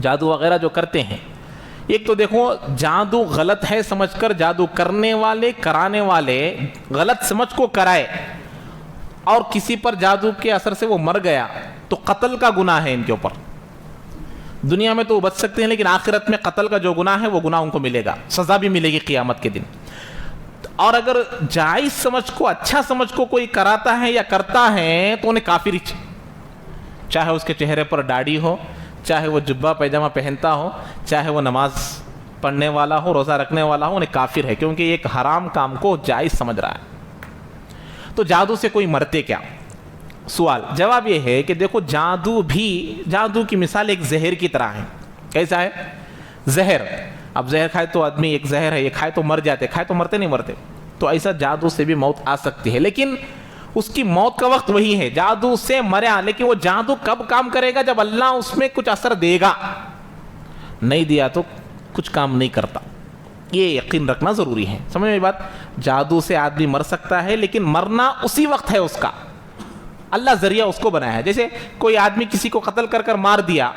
S1: جادو وغیرہ جو کرتے ہیں، ایک تو دیکھو جادو غلط ہے سمجھ کر جادو کرنے والے کرانے والے غلط سمجھ کو کرائے اور کسی پر جادو کے اثر سے وہ مر گیا تو قتل کا گناہ ہے ان کے اوپر. دنیا میں تو وہ بچ سکتے ہیں، لیکن آخرت میں قتل کا جو گناہ ہے وہ گناہ ان کو ملے گا، سزا بھی ملے گی قیامت کے دن. اور اگر جائز سمجھ کو، اچھا سمجھ کو کوئی کراتا ہے یا کرتا ہے تو انہیں کافر، چاہے اس کے چہرے پر داڑھی ہو، چاہے وہ جبہ پیجامہ پہنتا ہو، چاہے وہ نماز پڑھنے والا ہو، روزہ رکھنے والا ہو، انہیں کافر ہے، کیونکہ یہ ایک حرام کام کو جائز سمجھ رہا ہے. تو جادو سے کوئی مرتے کیا؟ سوال جواب یہ ہے کہ دیکھو جادو کی مثال ایک زہر کی طرح ہے. کیسا ہے؟ زہر. اب زہر کھائے تو آدمی، ایک زہر ہے، یہ کھائے تو مر جاتے، کھائے تو مرتے نہیں مرتے. تو ایسا جادو سے بھی موت آ سکتی ہے، لیکن اس کی موت کا وقت وہی ہے. جادو سے مریا، لیکن وہ جادو کب کام کرے گا؟ جب اللہ اس میں کچھ اثر دے گا. نہیں دیا تو کچھ کام نہیں کرتا. یہ یقین رکھنا ضروری ہے. سمجھ میں بات؟ جادو سے آدمی مر سکتا ہے، لیکن مرنا اسی وقت ہے اس کا، اللہ ذریعہ اس کو بنایا ہے. جیسے کوئی آدمی کسی کو قتل کر کر مار دیا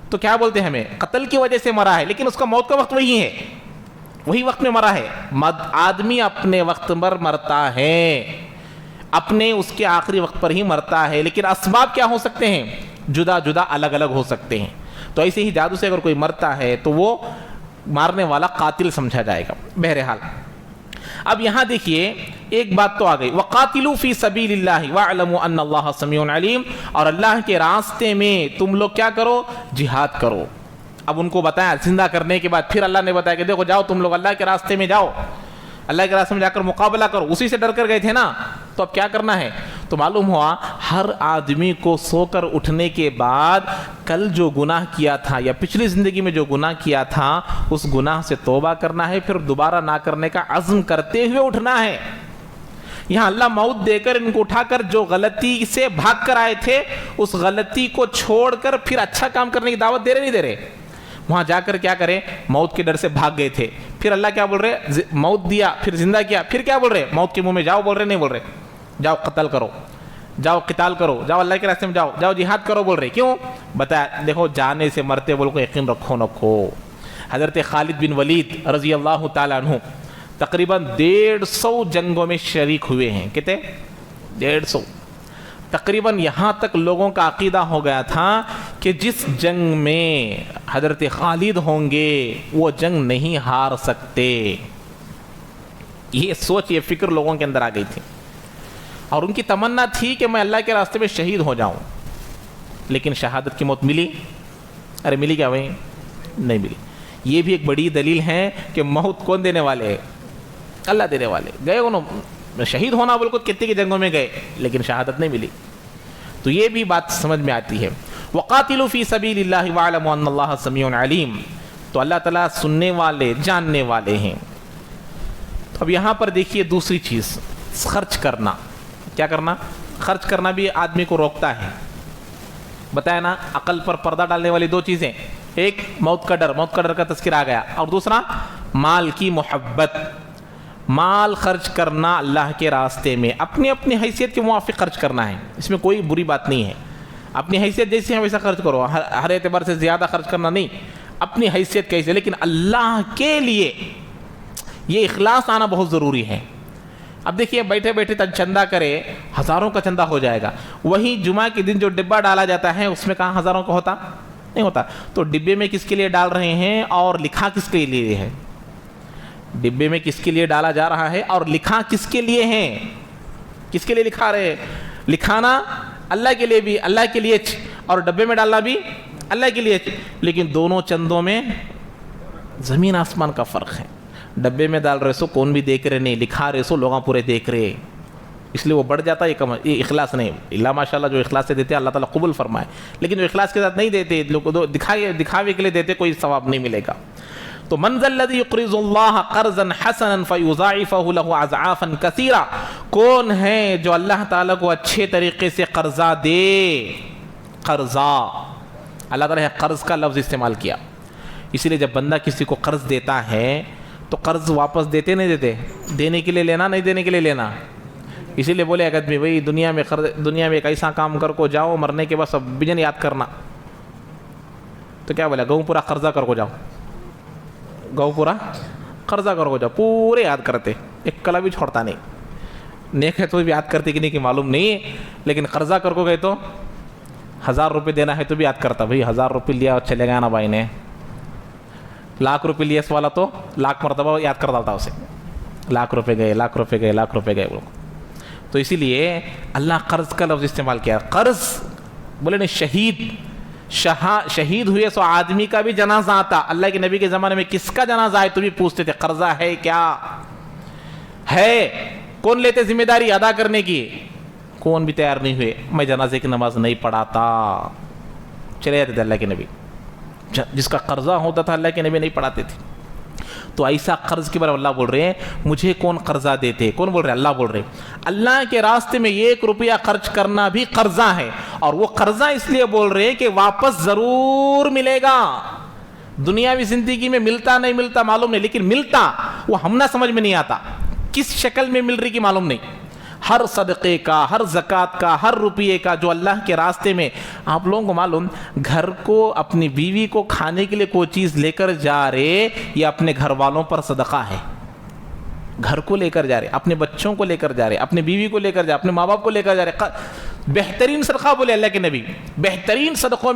S1: تو کیا بولتے ہیں ہمیں؟ قتل کی وجہ سے مرا ہے، لیکن اس کا موت کا وقت وہی ہے، وہی وقت میں مرا ہے. آدمی اپنے وقت پر مرتا ہے، اپنے اس کے آخری وقت پر ہی مرتا ہے، لیکن اسباب کیا ہو سکتے ہیں؟ جدا جدا الگ الگ ہو سکتے ہیں. تو ایسے ہی جادو سے اگر کوئی مرتا ہے تو وہ مارنے والا قاتل سمجھا جائے گا. بہرحال اب یہاں دیکھیے ایک بات تو آ گئی، وَقَاتِلُوا فِي سَبِيلِ اللَّهِ وَاعْلَمُوا أَنَّ اللَّهَ سَمِيعٌ عَلِيمٌ. اور اللہ کے راستے میں تم لوگ کیا کرو؟ جہاد کرو. اب ان کو بتایا زندہ کرنے کے بعد، پھر اللہ نے بتایا کہ دیکھو جاؤ تم لوگ اللہ کے راستے میں جاؤ، اللہ کے راستے میں جا کر مقابلہ کرو. اسی سے ڈر کر گئے تھے نا، تو اب کیا کرنا ہے؟ تو معلوم ہوا ہر آدمی کو سو کر اٹھنے کے بعد کل جو گناہ کیا تھا یا پچھلی زندگی میں جو گناہ کیا تھا اس گناہ سے توبہ کرنا ہے، پھر دوبارہ نہ کرنے کا عزم کرتے ہوئے اٹھنا ہے. یہاں اللہ موت دے کر ان کو اٹھا کر جو غلطی سے بھاگ کر آئے تھے اس غلطی کو چھوڑ کر پھر اچھا کام کرنے کی دعوت دے رہے نہیں دے رہے؟ وہاں جا کر کیا کریں؟ موت کے ڈر سے بھاگ گئے تھے، پھر اللہ کیا بول رہے؟ موت دیا، پھر زندہ کیا، پھر کیا بول رہے؟ موت کے منہ میں جاؤ بول رہے؟ نہیں بول رہے جاؤ قتل کرو. جاؤ قتال کرو، جاؤ اللہ کے راستے میں جاؤ، جاؤ جہاد کرو بول رہے. کیوں؟ بتایا دیکھو جانے سے مرتے بول کو یقین رکھو. حضرت خالد بن ولید رضی اللہ تعالیٰ عنہ تقریباً 150 جنگوں میں شریک ہوئے ہیں. کتنے؟ 150. تقریباً یہاں تک لوگوں کا عقیدہ ہو گیا تھا کہ جس جنگ میں حضرت خالد ہوں گے وہ جنگ نہیں ہار سکتے. یہ سوچ، یہ فکر لوگوں کے اندر آ گئی تھی، اور ان کی تمنا تھی کہ میں اللہ کے راستے میں شہید ہو جاؤں. لیکن شہادت کی موت ملی؟ ارے ملی کیا بھائی؟ نہیں ملی. یہ بھی ایک بڑی دلیل ہے کہ موت کون دینے والے ہے؟ اللہ دینے والے. گئے انہوں شہید ہونا بول کو کتنے کی جنگوں میں گئے لیکن شہادت نہیں ملی. تو یہ بھی بات سمجھ میں آتی ہے. وَقَاتِلُوا فِي سَبِيلِ اللَّهِ وَاعْلَمُوا أَنَّ اللَّهَ سَمِيعٌ عَلِيمٌ. تو اللہ تعالیٰ سننے والے جاننے والے ہیں. تو اب یہاں پر دیکھیے دوسری چیز، خرچ کرنا. کیا کرنا؟ خرچ کرنا بھی آدمی کو روکتا ہے. بتایا نا، عقل پر پردہ ڈالنے والی دو چیزیں، ایک موت کا ڈر کا تذکرہ آ گیا، اور دوسرا مال کی محبت. مال خرچ کرنا اللہ کے راستے میں اپنی اپنی حیثیت کے موافق خرچ کرنا ہے، اس میں کوئی بری بات نہیں ہے. اپنی حیثیت جیسی ہے ویسا خرچ کرو، ہر اعتبار سے زیادہ خرچ کرنا نہیں، اپنی حیثیت کیسے. لیکن اللہ کے لیے یہ اخلاص آنا بہت ضروری ہے. اب دیکھیے بیٹھے بیٹھے چندہ کرے، ہزاروں کا چندہ ہو جائے گا. وہی جمعہ کے دن جو ڈبہ ڈالا جاتا ہے اس میں کہاں ہزاروں کا ہوتا؟ نہیں ہوتا. تو ڈبے میں کس کے لیے ڈال رہے ہیں اور لکھا کس کے لیے ہے؟ ڈبے میں کس کے لیے ڈالا جا رہا ہے اور لکھا کس کے لیے ہے؟ کس کے لیے لکھا رہے ہیں؟ لکھانا اللہ کے لیے بھی، اللہ کے لیے، اور ڈبے میں ڈالنا بھی اللہ کے لیے. لیکن دونوں چندوں میں زمین آسمان کا فرق ہے. ڈبے میں ڈال رہے سو کون بھی دیکھ رہے نہیں، لکھا رہے سو لوگاں پورے دیکھ رہے، اس لیے وہ بڑھ جاتا ہے. یہ اخلاص نہیں. اللہ ماشاءاللہ جو اخلاص سے دیتے ہیں اللہ تعالیٰ قبول فرمائے. لیکن جو اخلاص کے ساتھ نہیں دیتے، لوگ دکھاوے کے لیے دیتے، کوئی ثواب نہیں ملے گا. تو من ذا الذی یقرض اللہ قرضا حسنا فیضاعفہ لہ اضعافا کثیرہ. کون ہے جو اللہ تعالیٰ کو اچھے طریقے سے قرضہ دے؟ قرضہ، اللہ تعالیٰ نے قرض کا لفظ استعمال کیا. اسی لیے جب بندہ کسی کو قرض دیتا ہے تو قرض واپس دیتے نہیں دیتے، دینے کے لیے لینا، نہیں دینے کے لیے لینا. اسی لیے بولے ایک آدمی بھائی دنیا میں ایک ایسا کام کر کو جاؤ، مرنے کے بعد سب بجن یاد کرنا. تو کیا بولا؟ گاؤں پورا قرضہ کر کو جاؤ، گاؤں پورا قرضہ کر کو جاؤ. پورے یاد کرتے، ایک کلا بھی چھوڑتا نہیں. نیک ہے تو بھی یاد کرتے کہ نہیں کہ معلوم نہیں ہے. لیکن قرضہ کر کو گئے تو 1000 روپے دینا ہے تو بھی یاد کرتا. بھائی 1000 روپے لیا اور چلے گیا نا بھائی نے. 1,00,000 روپے لیا اس والا تو 1,00,000 مرتبہ یاد کر ڈالتا اسے. 1,00,000 روپے گئے، 1,00,000 روپے گئے، 1,00,000 روپے گئے. تو اسی لیے اللہ قرض کا لفظ استعمال کیا. قرض بولے نہیں، شہید ہوئے سو آدمی کا بھی جنازہ آتا. اللہ کے نبی کے زمانے میں کس کا جنازہ ہے تو بھی پوچھتے تھے قرضہ ہے کیا ہے. کون لیتے ذمہ داری ادا کرنے کی؟ کون بھی تیار نہیں ہوئے. میں جنازے کی نماز نہیں پڑھاتا، چلے جاتے تھے اللہ کے نبی. جس کا قرضہ ہوتا تھا اللہ کے نبی نہیں پڑھاتے تھے. تو ایسا قرض کے بارے میں اللہ بول رہے ہیں مجھے کون قرضہ دیتے؟ کون بول رہے ہیں؟ اللہ بول رہے ہیں. اللہ کے راستے میں 1 روپیہ خرچ کرنا بھی قرضہ ہے. اور وہ قرضہ اس لیے بول رہے ہیں کہ واپس ضرور ملے گا. دنیاوی زندگی میں ملتا نہیں ملتا معلوم نہیں، لیکن ملتا وہ ہم نہ سمجھ میں نہیں آتا، کس شکل میں مل رہی کی معلوم نہیں. ہر صدقے کا، ہر زکوٰۃ کا، ہر روپیے کا جو اللہ کے راستے میں، آپ لوگوں کو معلوم، گھر کو اپنی بیوی کو کھانے کے لیے کوئی چیز لے کر جا رہے یا اپنے گھر والوں پر صدقہ ہے. گھر کو لے کر جا رہے، اپنے بچوں کو لے کر جا رہے، اپنے بیوی کو لے کر جا رہے، اپنے ماں باپ کو لے کر جا رہے. بہترین صدقہ بولے اللہ کے نبی، بہترین صدقوں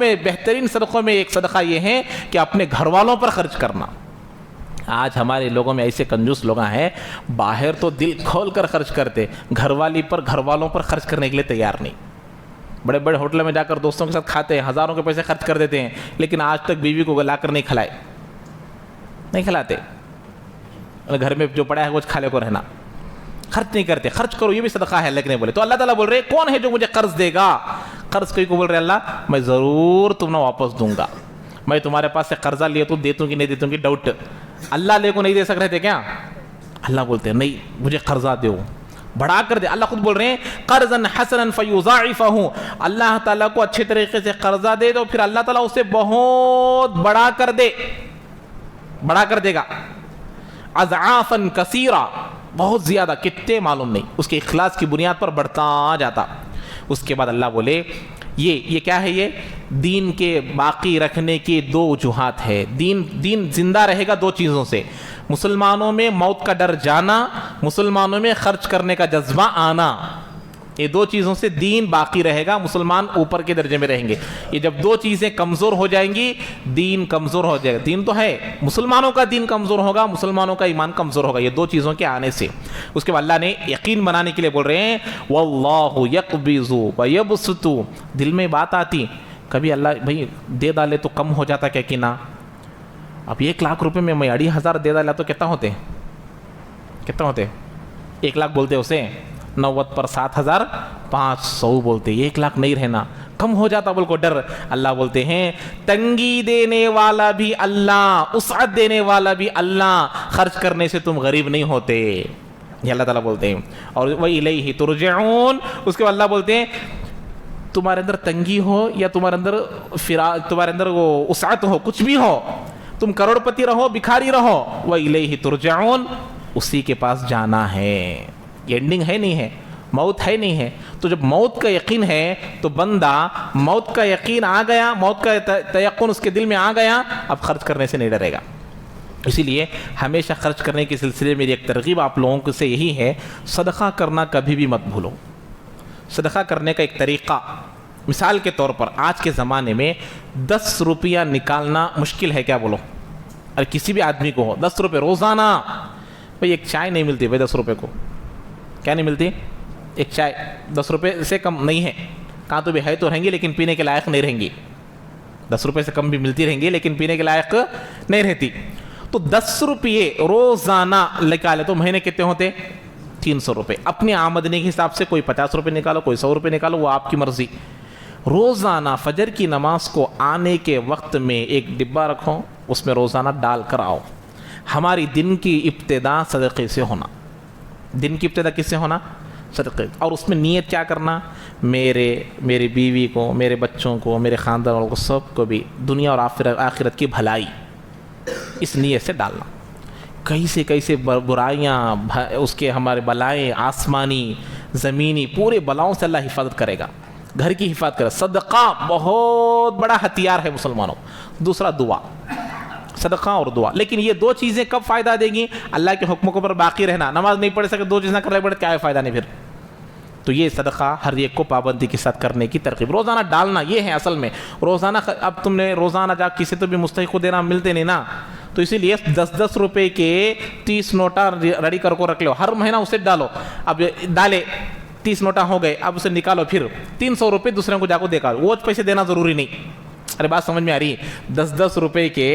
S1: میں ایک صدقہ یہ ہے کہ اپنے گھر والوں پر خرچ کرنا. آج ہمارے لوگوں میں ایسے کنجوس لوگ ہیں، باہر تو دل کھول کر خرچ کرتے، گھر والوں پر خرچ کرنے کے لیے تیار نہیں. بڑے بڑے ہوٹلوں میں جا کر دوستوں کے ساتھ کھاتے ہیں، ہزاروں کے پیسے خرچ کر دیتے ہیں، لیکن آج تک بیوی کو لا کر نہیں کھلاتے. گھر میں جو پڑا ہے وہ کھا لے کو رہنا، خرچ نہیں کرتے. خرچ کرو، یہ بھی صدقہ ہے اللہ نے بولے. تو اللہ تعالیٰ بول رہے کون ہے جو مجھے قرض دے گا؟ قرض کوئی کو بول رہے اللہ میں ضرور تمہیں واپس دوں گا. میں تمہارے پاس سے قرضہ لیا تو دیتوں کی نہیں دیتوں کی ڈاؤٹ. اللہ لے کو نہیں دے سک رہے تھے کیا؟ اللہ بولتے ہیں نہیں مجھے قرضہ دو، بڑھا کر دے. اللہ خود بول رہے ہیں قرضا حسنا فیضاعفہ. اللہ تعالیٰ کو اچھے طریقے سے قرضہ دے دو، پھر اللہ تعالیٰ اسے بہت بڑھا کر دے گا. اضعافا کثیرہ، بہت زیادہ، کتنے معلوم نہیں، اس کے اخلاص کی بنیاد پر بڑھتا جاتا. اس کے بعد اللہ بولے یہ کیا ہے؟ یہ دین کے باقی رکھنے کی دو وجوہات ہے. دین زندہ رہے گا دو چیزوں سے: مسلمانوں میں موت کا ڈر جانا، مسلمانوں میں خرچ کرنے کا جذبہ آنا. یہ دو چیزوں سے دین باقی رہے گا، مسلمان اوپر کے درجے میں رہیں گے. یہ جب دو چیزیں کمزور ہو جائیں گی دین کمزور ہو جائے گا. دین تو ہے، مسلمانوں کا دین کمزور ہوگا، مسلمانوں کا ایمان کمزور ہوگا، یہ دو چیزوں کے آنے سے. اس کے بعد اللہ نے یقین بنانے کے لیے بول رہے ہیں واللہ یقبض ویبسط. دل میں بات آتی کبھی اللہ بھائی دے ڈالے تو کم ہو جاتا کیا کہ نہ. اب 1,00,000 روپے میں 2,500 دے ڈالا تو کتنا ہوتے؟ 1,00,000 بولتے اسے، 90 پر 7,500 بولتے. 1,00,000 نہیں رہنا، کم ہو جاتا بول کو ڈر. اللہ بولتے ہیں تنگی دینے والا بھی اللہ، وسعت دینے والا بھی اللہ، خرچ کرنے سے تم غریب نہیں ہوتے. یہ اللہ تعالیٰ بولتے ہیں. اور وَإِلَيْهِ تُرْجَعُونَ. اس کے بعد اللہ بولتے ہیں تمہارے اندر تنگی ہو یا تمہارے اندر وہ وسعت ہو، کچھ بھی ہو، تم کروڑ پتی رہو بھکاری رہو، وَإِلَيْهِ تُرْجَعُونَ، اسی کے پاس جانا ہے. اینڈنگ ہے نہیں ہے، موت ہے نہیں ہے. تو جب موت کا یقین ہے تو بندہ موت کا یقین آ گیا، موت کا تیقن اس کے دل میں آ گیا، اب خرچ کرنے سے نہیں ڈرے گا. اسی لیے ہمیشہ خرچ کرنے کے سلسلے میں میری ایک ترغیب آپ لوگوں سے یہی ہے، صدقہ کرنا کبھی بھی مت بھولو. صدقہ کرنے کا ایک طریقہ، مثال کے طور پر آج کے زمانے میں 10 روپیہ نکالنا مشکل ہے، کیا بولو؟ اور کسی بھی آدمی کو ہو 10 روپے روزانہ. بھئی ایک چائے نہیں ملتی بھائی 10 روپے کو. کیا نہیں ملتی؟ ایک چائے 10 روپے سے کم نہیں ہے. کہاں تو بھی ہے تو رہیں گی لیکن پینے کے لائق نہیں رہیں گی. 10 روپے سے کم بھی ملتی رہیں گی لیکن پینے کے لائق نہیں رہتی. تو 10 روپے روزانہ نکالے تو مہینے کتنے ہوتے؟ 300 روپے. اپنی آمدنی کے حساب سے کوئی 50 روپے نکالو، کوئی 100 روپے نکالو، وہ آپ کی مرضی. روزانہ فجر کی نماز کو آنے کے وقت میں ایک ڈبہ رکھو، اس میں روزانہ ڈال کر آؤ. ہماری دن کی ابتدا صدقے سے ہونا. دن کی ابتدا کس سے ہونا؟ صدقے. اور اس میں نیت کیا کرنا؟ میری بیوی کو، میرے بچوں کو، میرے خاندان والوں کو، سب کو بھی دنیا اور آخرت کی بھلائی، اس نیت سے ڈالنا. کیسے برائیاں، اس کے ہمارے بلائیں، آسمانی زمینی پورے بلاؤں سے اللہ حفاظت کرے گا. گھر کی حفاظت کرے. صدقہ بہت بڑا ہتھیار ہے مسلمانوں. دوسرا دعا، صدقہ اور دعا. لیکن یہ دو چیزیں کب فائدہ دے گی؟ اللہ کے حکموں کے اوپر باقی رہنا. نماز نہیں پڑھ سکے، دو چیزیں کر لے پڑے، کیا فائدہ نہیں پھر. تو یہ صدقہ ہر ایک کو پابندی کے ساتھ کرنے کی ترغیب. روزانہ ڈالنا یہ ہے اصل میں. روزانہ اب تم نے روزانہ جا کسی تو بھی مستحق کو دینا ملتے نہیں نا، تو اسی لیے 10 روپے کے 30 نوٹا ریڈی کر کو رکھ لو. ہر مہینہ اسے ڈالو. اب ڈالے 30 نوٹا ہو گئے، اب اسے نکالو، پھر 300 روپے دوسرے کو جا کو دے کر. وہ پیسے دینا ضروری نہیں. ارے بات سمجھ میں آ رہی ہے؟ 10 روپے کے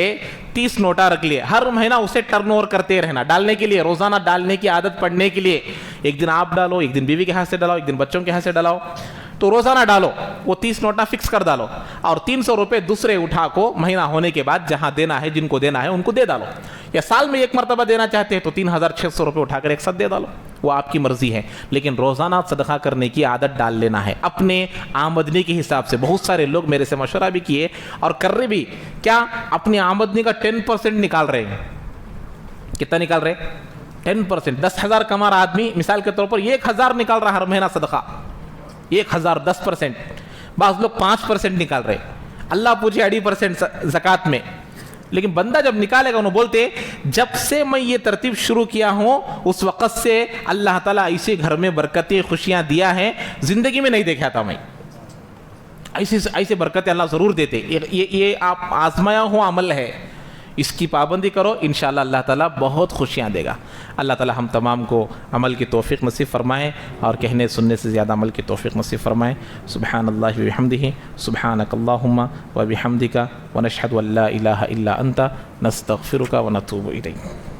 S1: 30 نوٹا رکھ لیے، ہر مہینہ اسے ٹرن اوور کرتے رہنا. ڈالنے کے لیے، روزانہ ڈالنے کی عادت پڑنے کے لیے. ایک دن آپ ڈالو، ایک دن بیوی کے ہاتھ سے ڈالو، ایک دن بچوں کے ہاتھ سے ڈالو. تو روزانہ ڈالو. وہ 30 نوٹا فکس کر ڈالو، اور 300 روپے دوسرے اٹھا کو مہینہ ہونے کے بعد جہاں دینا ہے، جن کو دینا ہے ان کو دے ڈالو. یا سال میں ایک مرتبہ دینا چاہتے ہیں تو 3,600 روپے اٹھا کر ایک ساتھ دے ڈالو. وہ آپ کی مرضی ہے. لیکن روزانہ صدقہ کرنے کی عادت ڈال لینا ہے اپنے آمدنی کے حساب سے. بہت سارے لوگ میرے سے مشورہ بھی کیے اور کر رہے بھی. کیا؟ اپنی آمدنی کا 10% نکال رہے ہیں. کتنا نکال رہے؟ 10%. 10,000 کما رہا آدمی، مثال کے طور پر 1,000 نکال رہا ہر مہینہ صدقہ. 1,000 10%. بعض لوگ 5% نکال رہے. اللہ پوچھے 2.5% زکوٰۃ میں. لیکن بندہ جب نکالے گا انہوں بولتے جب سے میں یہ ترتیب شروع کیا ہوں اس وقت سے اللہ تعالیٰ ایسے گھر میں برکتیں خوشیاں دیا ہے زندگی میں نہیں دیکھا تھا میں. ایسے برکتیں اللہ ضرور دیتے. یہ آپ آزمایا ہوا عمل ہے، اس کی پابندی کرو، انشاءاللہ اللہ تعالیٰ بہت خوشیاں دے گا. اللہ تعالیٰ ہم تمام کو عمل کی توفیق نصیب فرمائے اور کہنے سننے سے زیادہ عمل کی توفیق نصیب فرمائے. سبحان اللہ وبحمدہ، سبحانک اللہم وبحمدک، ونشہد ان لا الہ الا انت، نستغفرک ونتوب الیک.